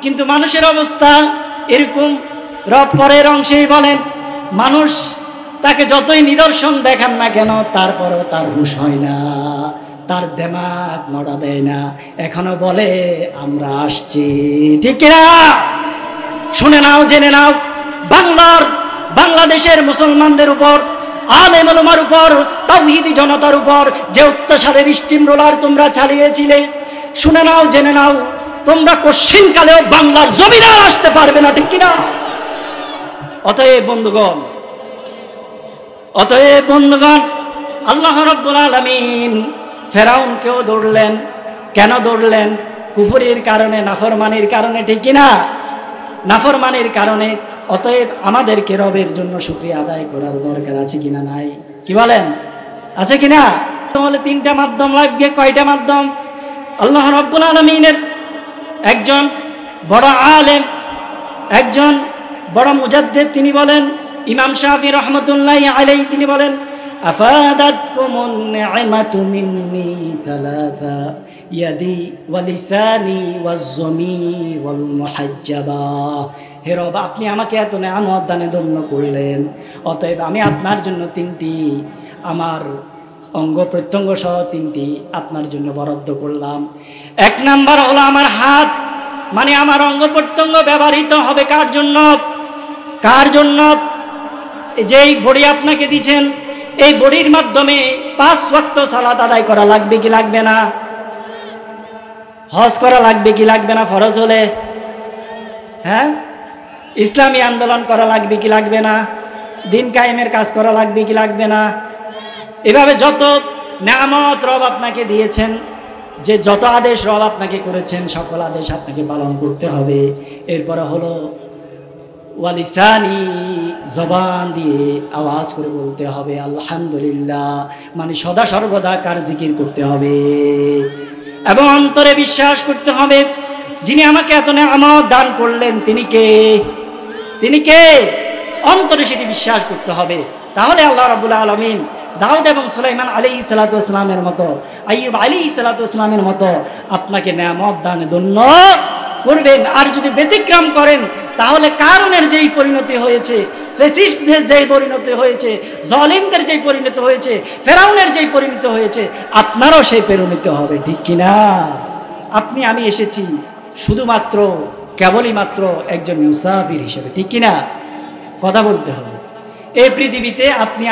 কিন্তু মানুষের অবস্থা এরকম। রব পরের অংশেই বলেন, মানুষ তাকে যতই নিদর্শন দেখান না কেন, তারপরও তার হুঁশ হয় না, তার দেমাগ নড়া দেয় না, এখনো বলে আমরা আসছি, ঠিক কিনা? শুনে নাও, জেনে নাও, বাংলাদেশের মুসলমানদের উপর, আলেম ওলামার উপর, তাওহীদি জনতার উপর যে অত্যাচারের স্টিম রোলার তোমরা চালিয়েছিলে, শুনে নাও, জেনে নাও, তোমরা কোশ্চিনকালেও বাংলার জমিনে আসতে পারবে না, ঠিক কিনা? অতএব বন্ধুগণ, আল্লাহ রাব্বুল আলামিন ফেরাউনকেও ধরলেন। কেন ধরলেন? কুফরির কারণে, নাফরমানির কারণে, ঠিক কিনা? নাফরমানির কারণে। অতএব আমাদেরকে রবের জন্য শুকরিয়া আদায় করার দরকার আছে কিনা? নাই। কি বলেন, আছে কিনা? তাহলে 3টা মাধ্যম লাগবে। কয়টা মাধ্যম? আল্লাহ রাব্বুল আলামিনের একজন বড় আলেম, একজন বড় মুজাদ্দিদ, তিনি বলেন, ইমাম শাফি রহমতুল্লাহি আলাইহি, তিনি বলেন, আফাদাতকুমুন নি'মাতু মিন্নি সালাসা ইয়াদি ওয়া লিসানি ওয়াজ-জমি ওয়াল মুহাজ্জাবা। হে রব, আপনি আমাকে এত নেয়ামত দানে ধন্য করলেন, অতএব আমি আপনার জন্য 3টি, আমার অঙ্গ প্রত্যঙ্গ সহ 3টি আপনার জন্য বরাদ্দ করলাম। 1 নাম্বার হলো আমার হাত, মানে আমার অঙ্গ প্রত্যঙ্গ ব্যবহৃত হবে কার জন্য? কার জন্য? যেই বডি আপনাকে দিচ্ছেন, এই বডির মাধ্যমে 5 ওয়াক্ত সালাত আদায় করা লাগবে কি লাগবে না? হজ করা লাগবে কি লাগবে না? ফরজ হলে, হ্যাঁ, ইসলামী আন্দোলন করা লাগবে কি লাগবে না? দিন কায়েমের কাজ করা লাগবে কি লাগবে না? এভাবে যত নেয়ামত রব আপনাকে দিয়েছেন, যে যত আদেশ রব আপনাকে করেছেন, সকল আদেশ আপনাকে পালন করতে হবে। এরপরে হলো ওয়ালিসানি, জবান দিয়ে আওয়াজ করে বলতে হবে আলহামদুলিল্লাহ, মানে সদা সর্বদা কার জিকির করতে হবে, এবং অন্তরে বিশ্বাস করতে হবে যিনি আমাকে এত নেয়ামত দান করলেন তিনি কে? তিনি কে? অন্তরে সেটি বিশ্বাস করতে হবে। তাহলে আল্লাহ রাব্বুল আলামিন দাউদ এবং সুলাইমান আলাইহিস সালাতু ওয়াস সালামের মতো, আইয়ুব আলাইহিস সালাতু ওয়াস সালামের মতো আপনাকে নেয়ামত দানে ধন্য করবেন। আর যদি ব্যতিক্রম করেন, তাহলে কারণের যেই পরিণতি হয়েছে, ফ্যাসিস্টদের যেই পরিণতি হয়েছে, জালিমদের যেই পরিণতি হয়েছে, ফেরাউনের যেই পরিণতি হয়েছে, আপনারও সেই পরিণতি হবে, ঠিক কিনা? আমি এসেছি শুধুমাত্র, কেবলই মাত্র একজন মুসাফির হিসেবে, ঠিক কিনা? কথা বলতে হবে। এই পৃথিবীতে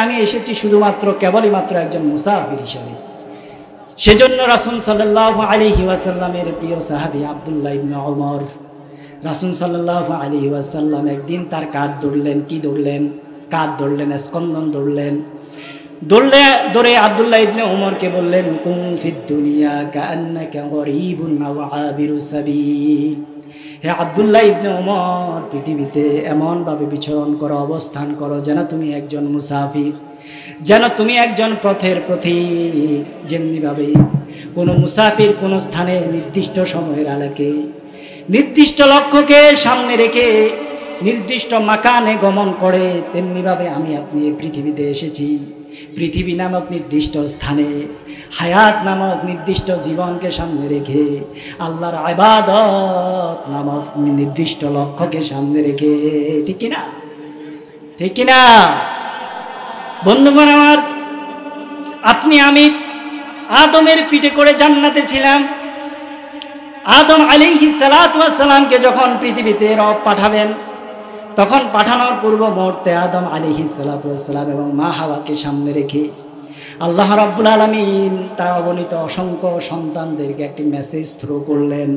আমি এসেছি শুধুমাত্র, কেবলই মাত্র একজন মুসাফির হিসেবে। সেজন্য রাসূল সাল্লাল্লাহু আলাইহি ওয়াসাল্লামের প্রিয় সাহাবী আব্দুল্লাহ ইবনে ওমর, রাসূল সাল্লাল্লাহু আলাইহি ওয়াসাল্লাম একদিন তার কাঁধ ধরলেন, কি ধরলেন? কাঁধ ধরলেন, স্কন্দন ধরলেন। ধরে আব্দুল্লাহ ইবনে ওমরকে বললেন, কুন ফিদ দুনিয়া কাআন্নাকা গরীবুন আও আবিরু সাবিল। হে আব্দুল্লাহ ইবনে ওমর, পৃথিবীতে এমনভাবে বিচরণ করো, অবস্থান করো যেন তুমি একজন মুসাফির, যেন তুমি একজন পথের পথিক। যেমনিভাবে কোনো মুসাফির কোনো স্থানে নির্দিষ্ট সময়ের আলোকে নির্দিষ্ট লক্ষ্যকে সামনে রেখে নির্দিষ্ট মাকানে গমন করে, তেমনিভাবে আমি আপনি পৃথিবীতে এসেছি। পৃথিবী নামক নির্দিষ্ট স্থানে, হায়াত নামক নির্দিষ্ট জীবনকে সামনে রেখে, আল্লাহর ইবাদত নামক নির্দিষ্ট লক্ষ্যকে সামনে রেখে। ঠিক কিনা? ঠিক কিনা বন্ধুগণ আমার? আপনি আমি আদমের পিঠে করে জান্নাতে ছিলাম। আদম আলাইহিস সালাতু ওয়াস সালামকে যখন পৃথিবীতে রব পাঠাবেন, তখন পাঠানোর পূর্ব মুহূর্তে আদম আলাইহিস সালাতু ওয়াস সালাম এবং মা হাওয়াকে সামনে রেখে আল্লাহ রাব্বুল আলামিন তার অগণিত অসংখ্য সন্তানদেরকে একটি মেসেজ থ্রো করলেন।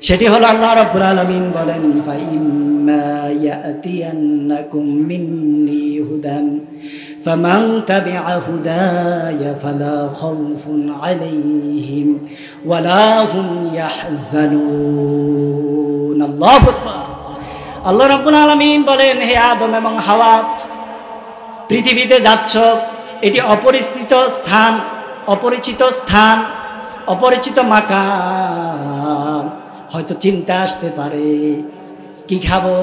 সেটি হলো আল্লাহ রাব্বুল আলামিন বলেন, ফাইম্মা ইয়াতিয়ান্নাকুম মিন্নি হুদান ফামান তাবিআ হুদায়া ফালা খাউফুন আলাইহিম ওয়ালা হুম ইয়াহজানুন। আল্লাহু আকবার। আল্লাহ রাব্বুল আলামিন বলেন, হে আদম এবং হাওয়া, পৃথিবীতে যাচ্ছ, এটি অপরিচিত স্থান, অপরিচিত স্থান, অপরিচিত মাকাম। হয়তো চিন্তা আসতে পারে, কি খাবো?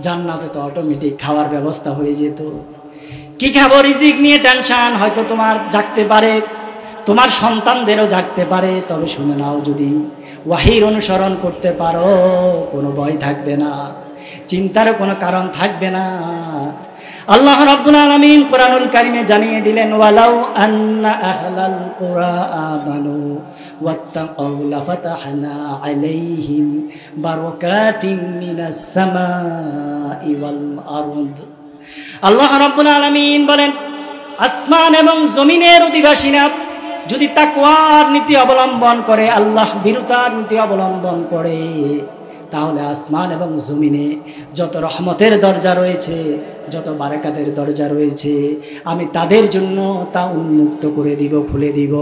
জান্নাতে তো অটোমেটিক খাওয়ার ব্যবস্থা হয়ে যেত। কি খাবো? রিজিক নিয়ে টেনশন হয়তো তোমার জাগতে পারে, তোমার সন্তানদেরও জাগতে পারে। তবে শুনে নাও, যদি ওয়াহির অনুসরণ করতে পারো, কোনো ভয় থাকবে না, চিন্তারও কোনো কারণ থাকবে না। আল্লাহ রাব্বুল আলামিন কোরআনুল কারীমে জানিয়ে দিলেন, ওয়ালাউ আন্না আহলাল কুরা আমানু ওয়াত্তাকাউ লাফাতাহনা আলাইহিম বারাকাতিম মিনাস সামাই ওয়াল আরদ। আল্লাহ রাব্বুল আলামিন বলেন, আসমান এবং জমিনের অধিবাসীরা যদি তাকওয়ার নীতি অবলম্বন করে, আল্লাহ ভীরুতার নীতি অবলম্বন করে, তাহলে আসমান এবং জমিনে যত রহমতের দরজা রয়েছে, যত বারাকাতের দরজা রয়েছে, আমি তাদের জন্য তা উন্মুক্ত করে দিব, খুলে দিব।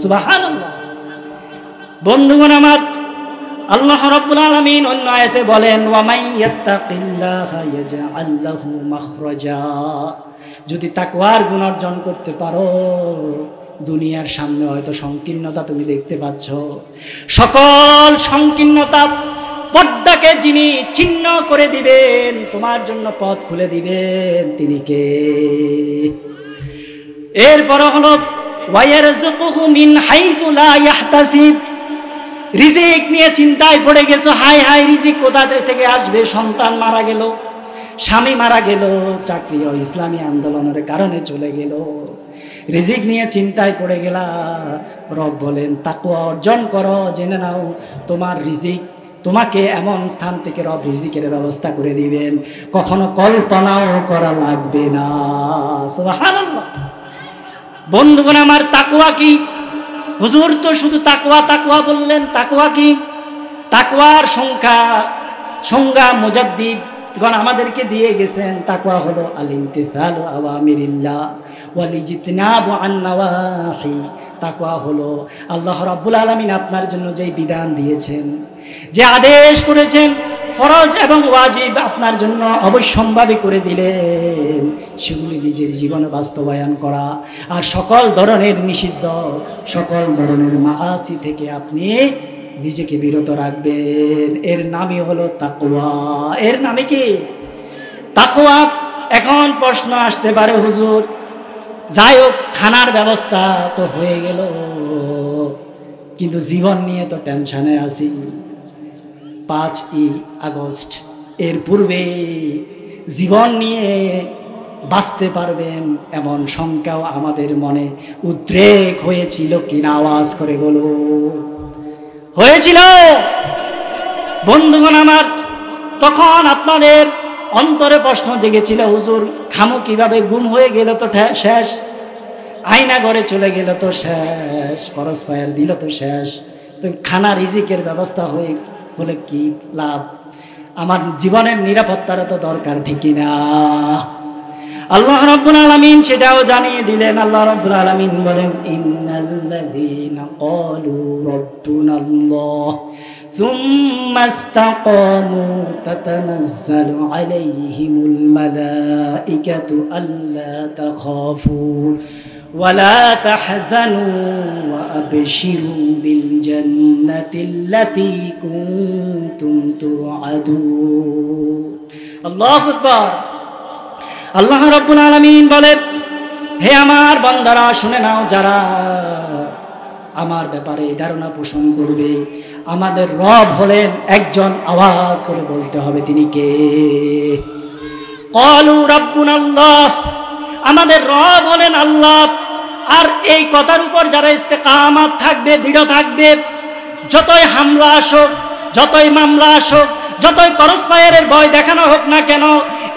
সুবহানাল্লাহ। বন্ধুগণ আমার, আল্লাহ রাব্বুল আলামিন অন্য আয়াতে বলেন, ওয়া মান ইয়াত্তাকিল্লাহা ইয়াজআল লাহু মাখরাজা। যদি তাকওয়ার গুণ অর্জন করতে পারো, দুনিয়ার সামনে হয়তো সংকীর্ণতা তুমি দেখতে পাচ্ছ, সকল সংকীর্ণতা পর্দাকে যিনি ছিন্ন করে দিবেন, তোমার জন্য পথ খুলে দিবেন, তিনি কে? এরপর হলো ওয়ায়ারযুকুহু মিন হাইসু লা ইয়াহতাসিব। রিজিক নিয়ে চিন্তায় পড়ে গেছো, হাই হাই রিজিক কোথা থেকে আসবে? সন্তান মারা গেল, স্বামী মারা গেল, চাকরি ও ইসলামী আন্দোলনের কারণে চলে গেল, রিজিক নিয়ে চিন্তায় পড়ে গেলা। রব বলেন, তাকওয়া অর্জন করো, জেনে নাও তোমার রিজিক, তোমাকে এমন স্থান থেকে রব রিজিকের ব্যবস্থা করে দিবেন, কখনো কল্পনাও করা লাগবে না। সুবহানাল্লাহ। বন্ধুগণ আমার, তাকওয়া কি? হুজুর তো শুধু তাকওয়া তাকওয়া বললেন, তাকওয়া কি? তাকওয়ার সংজ্ঞা মুজাদ্দিদগণ আমাদেরকে দিয়ে গেছেন। তাকওয়া হলো আল ইমতিসালু আওয়ামিরিল্লাহ ওয়াল ইজতিনাবু আন নাওয়াহি। তাকওয়া হলো আল্লাহ রাব্বুল আলামিন আপনার জন্য যেই বিধান দিয়েছেন, যে আদেশ করেছেন, ফরজ এবং ওয়াজিব আপনার জন্য অবশ্যম্ভাবী করে দিলেন, সেগুলি নিজের জীবনে বাস্তবায়ন করা। আর সকল ধরনের নিষিদ্ধ, সকল ধরনের মাআসি থেকে আপনি নিজেকে বিরত রাখবেন। এর নামই হলো তাকওয়া। এর নামে কি? তাকওয়া। এখন প্রশ্ন আসতে পারে, হুজুর যাই হোক, খানার ব্যবস্থা তো হয়ে গেল, কিন্তু জীবন নিয়ে তো টেনশনে আছি। 5ই আগস্ট এর পূর্বে জীবন নিয়ে বাঁচতে পারবেন এমন শঙ্কাও আমাদের মনে উদ্রেক হয়েছিল কিনা? আওয়াজ করে বলো, হয়েছিল? বন্ধুগণ আমার, তখন আপনাদের অন্তরে প্রশ্ন জেগেছিল, হুজুর খামো কিভাবে? গুম হয়ে গেল তো শেষ। আয়না ঘরে চলে গেল তো শেষ, ক্রস ফায়ার দিল তো শেষ। তো খানা রিজিকের ব্যবস্থা হলে কি লাভ? আমার জীবনের নিরাপত্তারও তো দরকার, ঠিক না? আল্লাহ রাব্বুল আলামিন সেটাও জানিয়ে দিলেন। আল্লাহ রাব্বুল আলামিন বলেন, ইন্নাল্লাযীনা ক্বালু রাব্বুনাল্লাহ সুম্মা ইসতাকামু তাতানাজ্জালু আলাইহিমুল মালাইকাতু আল্লা তাখাফু ওয়ালা তাহজানু ওয়া আবশিরু বিল জান্নাতিল্লাতী কুনতুম তুআদুন। আল্লাহু আকবার। আল্লাহ রাব্বুল আলামিন বলেন, হে আমার বান্দারা শুনে নাও, যারা আমার ব্যাপারে ধারণা পোষণ করবে, আমাদের রব হলেন একজন, আওয়াজ করে বলতে হবে তিনি কে? ক্বালু রাব্বুনাল্লাহ, আমাদের রব হলেন আল্লাহ। আর এই কথার উপর যারা ইস্তেকামাত থাকবে, দৃঢ় থাকবে, যতই হামলা আসুক, যতই মামলা আসুক, যতই ক্রস ফায়ারের ভয় দেখানো হোক না কেন,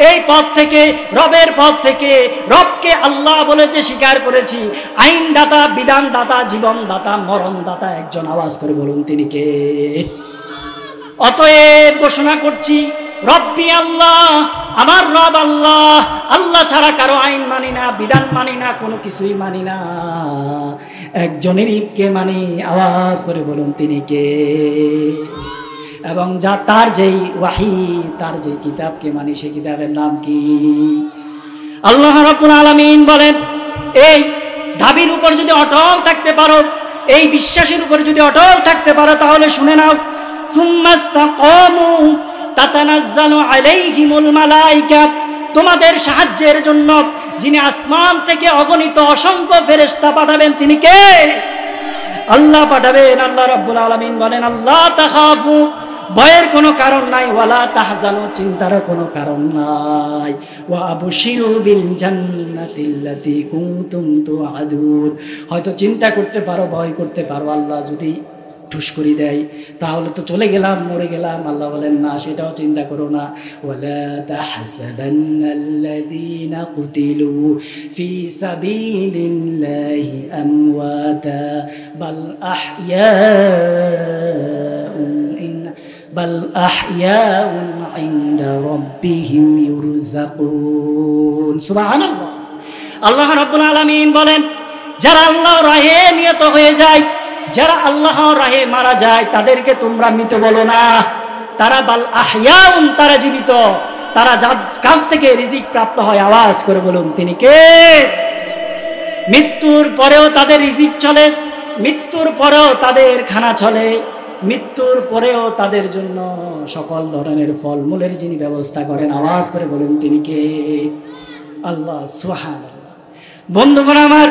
এই পথ থেকে, রবের পথ থেকে, রবকে আল্লাহ বলে যে স্বীকার করেছি, আইনদাতা, বিধানদাতা, জীবনদাতা, মরণদাতা একজন, আওয়াজ করে বলুন তিনি কে? অতএব ঘোষণা করছি, রব্বি আল্লাহ, আমার রব আল্লাহ। আল্লাহ ছাড়া কারো আইন মানি না, বিধান মানি না, কোনো কিছুই মানি না, একজনেরই কে মানি, আওয়াজ করে বলুন তিনি কে? এবং যা তার যেই ওয়াহি, তার যে কিতাবকে মানি, সেই কিতাবের নাম কি? আল্লাহ রাব্বুল আলামিন বলেন, এই দাবির উপর যদি অটল থাকতে পারো, এই বিশ্বাসের উপর যদি অটল থাকতে পারো, তাহলে শুনে নাও, সুম্মাস্তাকামু তাতানাজ্জালু আলাইহিমুল মালাইকা, তোমাদের সাহায্যের জন্য যিনি আসমান থেকে অগণিত অসংখ্য ফেরেশতা পাঠাবেন তিনি কে? আল্লাহ পাঠাবেন। আল্লাহ রাব্বুল আলামিন বলেন, আল্লাহ তাখাফু, ভয়ের কোনো কারণ নাই, ওয়ালা তাহজানু, চিন্তার কোনো কারণ নাই, ওয়া আবশিরু বিল জান্নাতিল্লাতী কুনতুম তুআদুন। হয়তো চিন্তা করতে পারো, ভয় করতে পারো, আল্লাহ যদি ঠুস করে দেয় তাহলে তো চলে গেলাম, মরে গেলাম। আল্লাহ বলেন না, সেটাও চিন্তা করো না। ওয়ালা তাহসাবান্নাল্লাযীনা কুতিলু ফি সাবিলিল্লাহি আমওয়াতা বাল আহইয়াউন ইনদা রাব্বিহিম ইউরযাকুন। সুবহানাল্লাহ। আল্লাহ রাব্বুল আলামিন বলেন, যারা আল্লাহর রাহে নিয়ত হয়ে যায়, যারা আল্লাহর রাহে মারা যায়, তাদেরকে তোমরা মৃত বলো না, তারা বাল আহইয়াউন, তারা জীবিত, তারা যার কাছ থেকে রিজিক প্রাপ্ত হয়, আওয়াজ করে বলুন তিনি কে? মৃত্যুর পরেও তাদের রিজিক চলে, মৃত্যুর পরেও তাদের খানা চলে, মৃত্যুর পরেও তাদের জন্য সকল ধরনের ফলমূলের যিনি ব্যবস্থা করেন, আওয়াজ করে বলুন তিনি কে? আল্লাহ। সুবহানাল্লাহ। বন্ধুগণ আমার,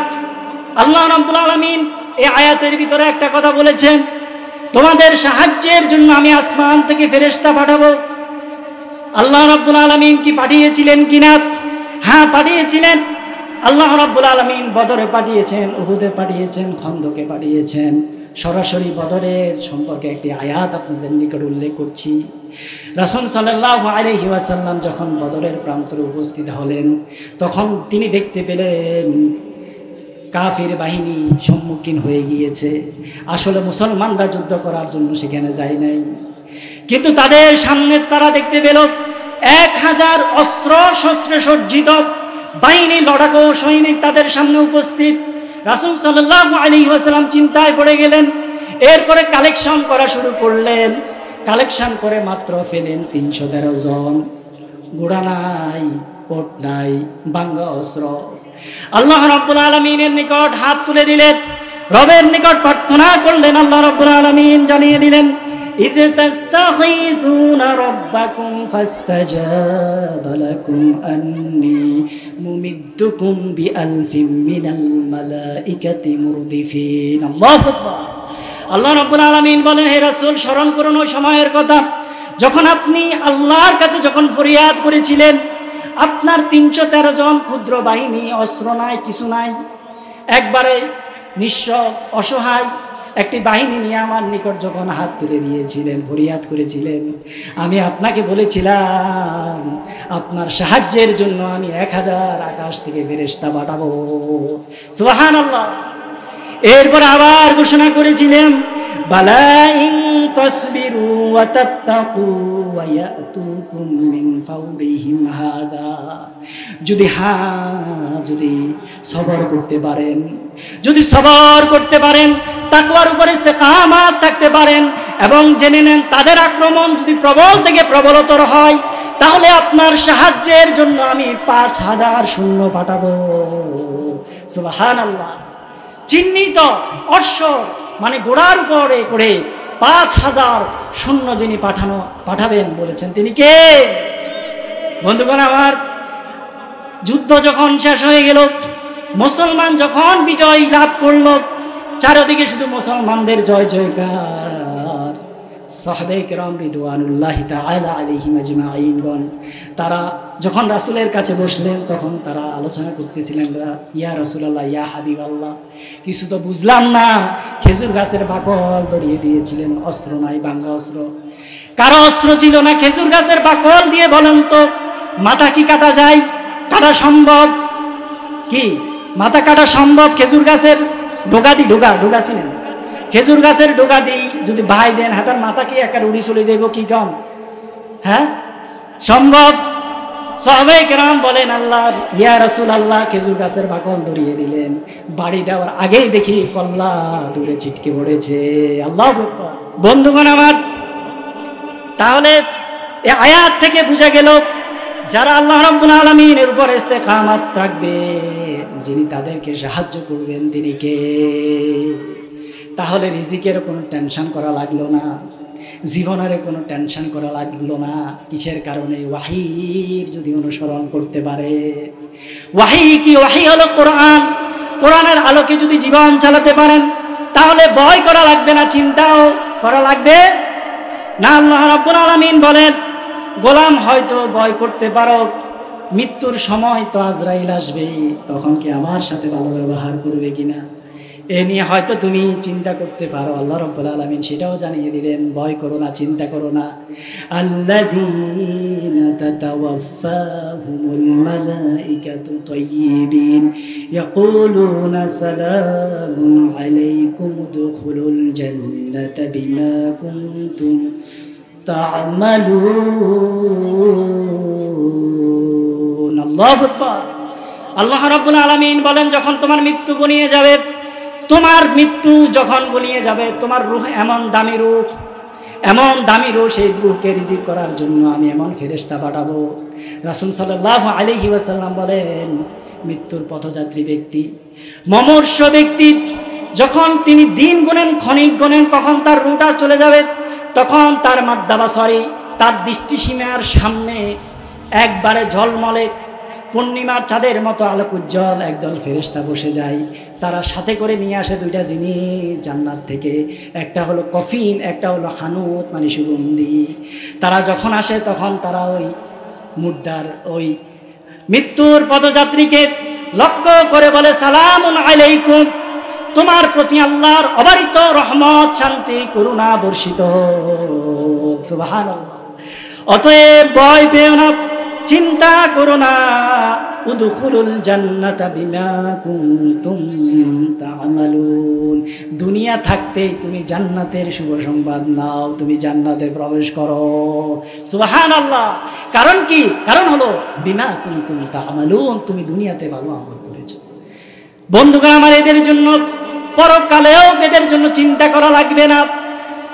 আল্লাহ রাব্বুল আলামিন এই আয়াতের ভিতরে একটা কথা বলেছেন, তোমাদের সাহায্যের জন্য আমি আসমান থেকে ফেরেশতা পাঠাবো। আল্লাহ রাব্বুল আলামিন কি পাঠিয়েছিলেন কিনা? হ্যাঁ, পাঠিয়েছিলেন। আল্লাহ রাব্বুল আলামিন বদরে পাঠিয়েছেন, উহুদে পাঠিয়েছেন, খন্দকে পাঠিয়েছেন। সরাসরি বদরের সম্পর্কে একটি আয়াত আপনাদের নিকট উল্লেখ করছি। রাসূল সাল্লাল্লাহু আলাইহি ওয়াসাল্লাম যখন বদরের প্রান্তরে উপস্থিত হলেন, তখন তিনি দেখতে পেলেন কাফির বাহিনী সম্মুখীন হয়ে গিয়েছে। আসলে মুসলমানরা যুদ্ধ করার জন্য সেখানে যায় নাই, কিন্তু তাদের সামনে তারা দেখতে পেল 1000 অস্ত্র শস্ত্রে সজ্জিত বাহিনী, লড়াকু সৈনিক তাদের সামনে উপস্থিত। রাসূল সাল্লাল্লাহু আলাইহি ওয়াসাল্লাম চিন্তায় পড়ে গেলেন। এরপরে কালেকশন করা শুরু করলেন। কালেকশন করে মাত্র পেলেন 313 জন। ঘোড়া নাই, ওট নাই, ভাঙ্গা অস্ত্র। আল্লাহ রাব্বুল আলামিনের নিকট হাত তুলে দিলেন, রবের নিকট প্রার্থনা করলেন। আল্লাহ রাব্বুল আলামিন জানিয়ে দিলেন, ইয তাস্তাগীথুনা রাব্বাকুম ফাস্তাজাবা লাকুম আন্নী মুমিদ্দুকুম বিআলফিম মিনাল মালাইকাতি মুরদিফিন। আল্লাহু আকবার। আল্লাহ রাব্বুল আলামিন বলেন, হে রাসূল, স্মরণ করুন ওই সময়ের কথা যখন আপনি আল্লাহর কাছে যখন ফরিয়াদ করেছিলেন, আপনার 313 জন ক্ষুদ্র বাহিনী, অস্ত্র নাই, কিছু নাই, একবারে নিঃস্ব, অসহায়, একটি বাহিনী নিয়ে আমার নিকট যখন হাত তুলে দিয়েছিলেন, ফরিয়াদ করেছিলেন, আমি আপনাকে বলেছিলাম আপনার সাহায্যের জন্য আমি 1000 আকাশ থেকে ফেরেশতা পাঠাবো। সুবহানাল্লাহ। এরপর আবার ঘোষণা করেছিলেন, বালা ইন তাসবিরু ওয়া তাত্তাকু ওয়া ইয়াতুকুম মিন ফাওরিহিম হাদা, যদি যদি সবর করতে পারেন, যদি সবর করতে পারেন, তাকওয়ার উপরে ইস্তেকামাত থাকতে পারেন এবং জেনে নেন তাদের আক্রমণ যদি প্রবল থেকে প্রবলতর হয়, তাহলে আপনার সাহায্যের জন্য আমি 5000 সৈন্য পাঠাবো। সুবহানাল্লাহ। চিহ্নিত অশ্বর মানে ঘোড়ার উপরে করে 5000 সৈন্য যিনি পাঠাবেন বলেছেন তিনি কে? বন্ধুগণ আমার, যুদ্ধ যখন শেষ হয়ে গেল, মুসলমান যখন বিজয় লাভ করল, চারিদিকে শুধু মুসলমানদের জয় জয়কার। সাহাবায়ে কেরাম রিদওয়ানুল্লাহি তাআলা আলাইহিম আজমাইন, তারা যখন রাসূলের কাছে বসলেন তখন তারা আলোচনা করতেছিলেন, ইয়া রাসূলুল্লাহ, ইয়া হাবিবাল্লাহ, কিছু তো বুঝলাম না। খেজুর গাছের বাকল ধরিয়ে দিয়েছিলেন, অস্ত্র নাই, ভাঙা অস্ত্র। কারো অস্ত্র ছিল না, খেজুর গাছের বাকল দিয়ে বলেন তো মাথা কি কাটা যায়? কাটা সম্ভব কি? মাথা কাটা সম্ভব? খেজুর গাছের ডোগা ছিলেন, খেজুর গাছের ডোগা দিই যদি ভাই দেন, হাতার মাথা কি একার উড়ি চলে যাইব কি কন? হ্যাঁ, সম্ভব? সাহাবায়ে কেরাম বলেন, আল্লাহর ইয়া রাসূলুল্লাহ, খেজুর গাছের বাকল ধরিয়ে দিলেন, বাড়ি দেওয়ার আগেই দেখি কল্লা দূরে ছিটকে পড়েছে। আল্লাহু আকবার। বন্ধুগণ আমার, তাহলে এই আয়াত থেকে বোঝা গেল যারা আল্লাহ রাব্বুল আলামিনের উপর ইস্তেকামাত রাখবে, যিনি তাদেরকে সাহায্য করবেন তিনি কে? তাহলে রিজিকের কোনো টেনশন করা লাগলো না, জীবনের কোনো টেনশন করা লাগলো না। কিসের কারণে? ওয়াহির যদি অনুসরণ করতে পারে। ওয়াহি কি? ওয়াহি হলো কোরআন। কোরআনের আলোকে যদি জীবন চালাতে পারেন তাহলে ভয় করা লাগবে না, চিন্তাও করা লাগবে না। আল্লাহ রাব্বুল আলামিন বলেন, গোলাম হয়তো ভয় করতে পারো, মৃত্যুর সময় তো আজরাইল আসবে, তখন কি আমার সাথে ভালো ব্যবহার করবে কিনা এ নিয়ে হয়তো তুমি চিন্তা করতে পারো। আল্লাহ রাব্বুল আলামিন সেটাও জানিয়ে দিলেন, ভয় করো না, চিন্তা করো না। আল্লাযীনা তাতাওয়াফাহুমুল মালাইকাতু তাইয়্যিবিন ইয়াকুলুনা সালামুন আলাইকুম উদখুলুল জান্নাতা বিমা কুনতুম তা'মালুন। আল্লাহু আকবার। আল্লাহ রাব্বুল আলামিন বলেন, যখন তোমার মৃত্যু ঘনিয়ে যাবে, তোমার মৃত্যু যখন ঘনিয়ে যাবে, তোমার রূহ এমন দামি রূহ, সেই রূহকে রিজিক করার জন্য আমি এমন ফেরেশতা পাঠাবো। রাসূল সাল্লাল্লাহু আলাইহি ওয়াসাল্লাম বলেন, মৃত্যুর পথযাত্রী ব্যক্তি, মমর্ষ ব্যক্তি যখন তিনি দিন গুনেন, ক্ষণিক গুনেন, কখন তার রূহটা চলে যাবে, তখন তার মাদ্দাবাসরি, তার দৃষ্টিসীমার সামনে একবারে ঝলমলে পূর্ণিমার চাঁদের মতো আলোক উজ্জ্বল একদল ফেরেশতা বসে যায়। তারা সাথে করে নিয়ে আসে দুইটা জিনিস জান্নাত থেকে, একটা হলো কফিন, একটা হলো হানুত মানে সুগন্ধি। তারা যখন আসে তখন তারা ওই মুর্দার, ওই মৃত্যুর পদযাত্রীকে লক্ষ্য করে বলে, সালামুন আলাইকুম, তোমার প্রতি আল্লাহর অবারিত রহমত, শান্তি, করুণা বর্ষিত হোক। সুবহানাল্লাহ। অতএব ভয় পেও না, চিন্তা করো না। উদখুলুল জান্নাতা বিমা কুনতুম তা'মালুন, দুনিয়া থাকতেই তুমি জান্নাতের শুভ সংবাদ নাও, তুমি জান্নাতে প্রবেশ করো। সুবহানাল্লাহ। কারণ কি? কারণ হলো বিমা কুনতুম তা'মালুন, তুমি দুনিয়াতে ভালো আমল করেছো। বন্ধুগণ আমার, এদের জন্য পরকালেও এদের জন্য চিন্তা করা লাগবে না।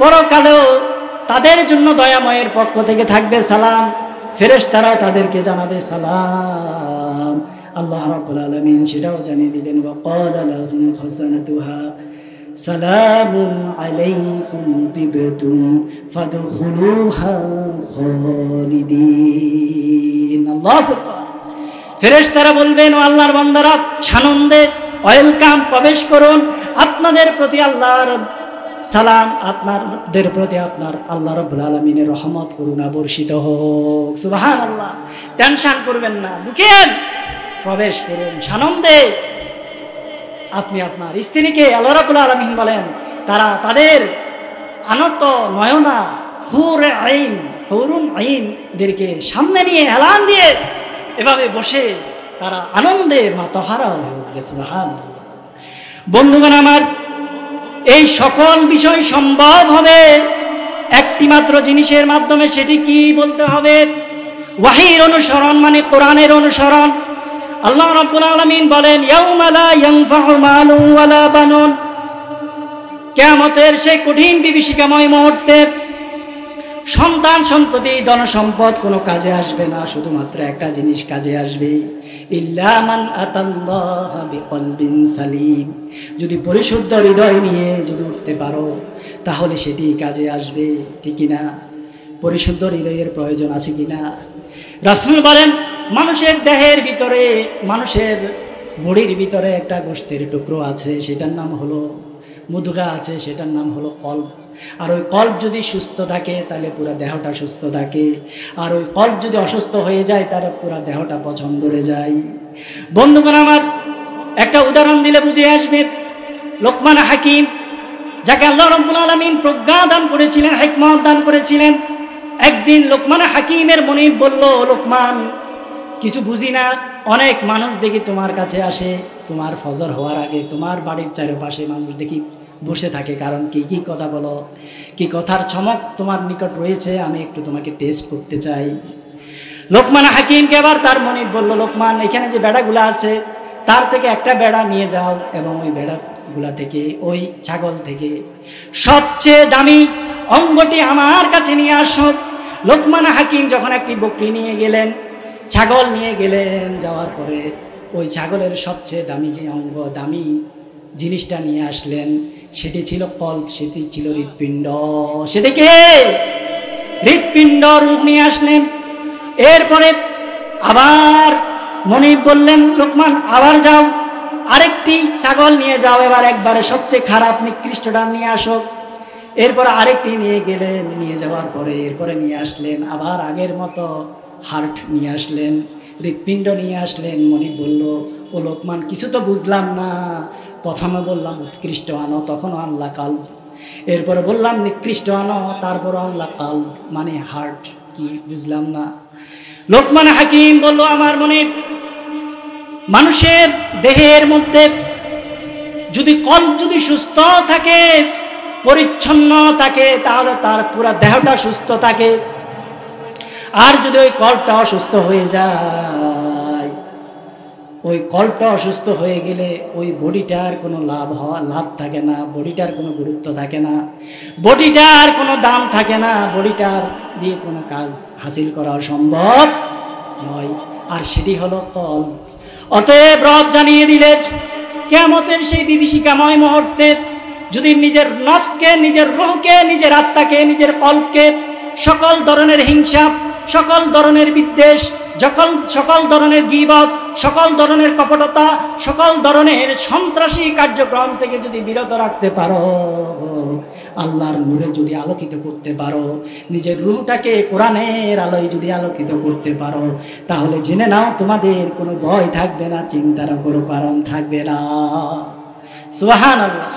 পরকালেও তাদের জন্য দয়াময়ের পক্ষ থেকে থাকবে সালাম, ফেরেশতারা তাদেরকে জানাবে সালাম। আল্লাহ রাব্বুল আলামিন সেটাও জানিয়ে দিলেন, ওয়া ক্বালা লাহুম খাযানাতুহা সালামুন আলাইকুম তিবতুম ফাদখুলুহা খালিদিন। আল্লাহু আকবার। ফেরেশতারা বলবেন, ও আল্লাহর বান্দারা, সানন্দে ওয়েলকাম, প্রবেশ করুন, আপনাদের প্রতি আল্লাহর সালাম, আপনাদের প্রতি আপনার আল্লাহ রাব্বুল আলামিনের রহমত, করুণা বর্ষিত হোক। সুবহানাল্লাহ। টেনশন করবেন না, ঢুকেন, প্রবেশ করুন সানন্দে। আপনি আপনার স্ত্রীকে, আল্লাহ রাব্বুল আলামিন বলেন, তারা তাদের আনত নয়না হুরুন আইনদেরকে সামনে নিয়ে এলান দিয়ে এভাবে বসে তারা আনন্দে মাতহারা হয়ে উঠবে। সুবহানাল্লাহ। বন্ধুগণ আমার, এই সকল বিষয় সম্ভব হবে একটি মাত্র জিনিসের মাধ্যমে। সেটি কি বলতে হবে? ওয়াহির অনুসরণ, মানে কোরআনের অনুসরণ। আল্লাহ রাব্বুল আলামিন বলেন, ইয়াউমা লা ইয়ানফাউ মালুন ওয়ালা বানুন, কিয়ামতের সেই কঠিন বিভীষিকাময় মুহূর্তে সন্তান সন্ততি ধন সম্পদ কোনো কাজে আসবে না। শুধুমাত্র একটা জিনিস কাজে আসবে, ইল্লা মান আতাল্লাহা বিকলবিন সালিম। যদি পরিশুদ্ধ হৃদয় নিয়ে যদি উঠতে পারো তাহলে সেটি কাজে আসবে, ঠিক কিনা? পরিশুদ্ধ হৃদয়ের প্রয়োজন আছে কিনা? রাসূল বলেন, মানুষের দেহের ভিতরে, মানুষের বডির ভিতরে একটা গোশতের টুকরো আছে, সেটার নাম হলো মুদগা আছে, সেটার নাম হলো কল্ব। আর ওই কল্ব যদি সুস্থ থাকে তাহলে পুরো দেহটা সুস্থ থাকে, আর ওই কল্ব যদি অসুস্থ হয়ে যায় তাহলে পুরো দেহটা পচন ধরে যায়। বন্ধুগণ আমার, একটা উদাহরণ দিলে বুঝে আসবে। লোকমান হাকিম, যাকে আল্লাহ রাব্বুল আলামিন প্রজ্ঞা দান করেছিলেন, হিকমত দান করেছিলেন, একদিন লোকমান হাকিমের মনিব বলল, লোকমান, কিছু বুঝি না, অনেক মানুষ দেখি তোমার কাছে আসে, তোমার ফজর হওয়ার আগে তোমার বাড়ির চারপাশে মানুষ দেখি বসে থাকে, কারণ কি কি কথা বলো, কি কথার চমক তোমার নিকট রয়েছে, আমি একটু তোমাকে টেস্ট করতে চাই। লোকমান হাকিমকে আবার তার মনিব বলল, লোকমান, এখানে যে বেড়াগুলো আছে তার থেকে একটা বেড়া নিয়ে যাও এবং ওই বেড়াগুলা থেকে, ওই ছাগল থেকে সবচেয়ে দামি অঙ্গটি আমার কাছে নিয়ে আসো। লোকমান হাকিম যখন একটি বকরি নিয়ে গেলেন, ছাগল নিয়ে গেলেন, যাওয়ার পরে ওই ছাগলের সবচেয়ে দামি যে অঙ্গ, দামি জিনিসটা নিয়ে আসলেন, সেটি ছিল কল্ব, সেটি ছিল হৃৎপিণ্ড। সেটিকে হৃৎপিণ্ড রূপ নিয়ে আসলেন। এরপরে আবার মনিব বললেন, লোকমান, আবার যাও, আরেকটি ছাগল নিয়ে যাও, এবার একবারে সবচেয়ে খারাপ নিকৃষ্টটা নিয়ে আসো। এরপর আরেকটি নিয়ে গেলেন, নিয়ে যাওয়ার পরে এরপরে নিয়ে আসলেন, আবার আগের মতো হার্ট নিয়ে আসলেন, হৃৎপিণ্ড নিয়ে আসলেন। মনিব বলল, ও লোকমান, কিছু তো বুঝলাম না, প্রথমে বললাম উৎকৃষ্ট আনো, তখনও আনলা কাল্ব, এরপরে বললাম নিকৃষ্ট আনো, তারপরও আনলা কাল্ব, মানে হার্ট, কি বুঝলাম না। লোকমান হাকিম বলল, আমার মনিব, মানুষের দেহের মধ্যে যদি কল্ব যদি সুস্থ থাকে, পরিচ্ছন্ন থাকে, তাহলে তার পুরো দেহটা সুস্থ থাকে। আর যদি ওই কল্বটা অসুস্থ হয়ে যায়, ওই কল্বটা অসুস্থ হয়ে গেলে ওই বডিটার কোনো লাভ থাকে না, বডিটার কোনো গুরুত্ব থাকে না, বডিটার কোনো দাম থাকে না, বডিটার দিয়ে কোনো কাজ হাসিল করা সম্ভব নয়। আর সেটি হলো কল্ব। অতএব রব জানিয়ে দিলেন, কিয়ামতের সেই বিভীষিকাময় মুহূর্তে যদি নিজের নফসকে, নিজের রূহকে, নিজের আত্মাকে, নিজের কল্বকে সকল ধরনের হিংসা, সকল ধরনের বিদ্বেষ, সকল ধরনের গীবত, সকল ধরনের কপটতা, সকল ধরনের সন্ত্রাসী কার্যক্রম থেকে যদি বিরত রাখতে পারো, আল্লাহর নূরে যদি আলোকিত করতে পারো, নিজের রূহটাকে কোরআনের আলোয় যদি আলোকিত করতে পারো, তাহলে জেনে নাও তোমাদের কোনো ভয় থাকবে না, চিন্তার কোনো কারণ থাকবে না। সুবহানাল্লাহ।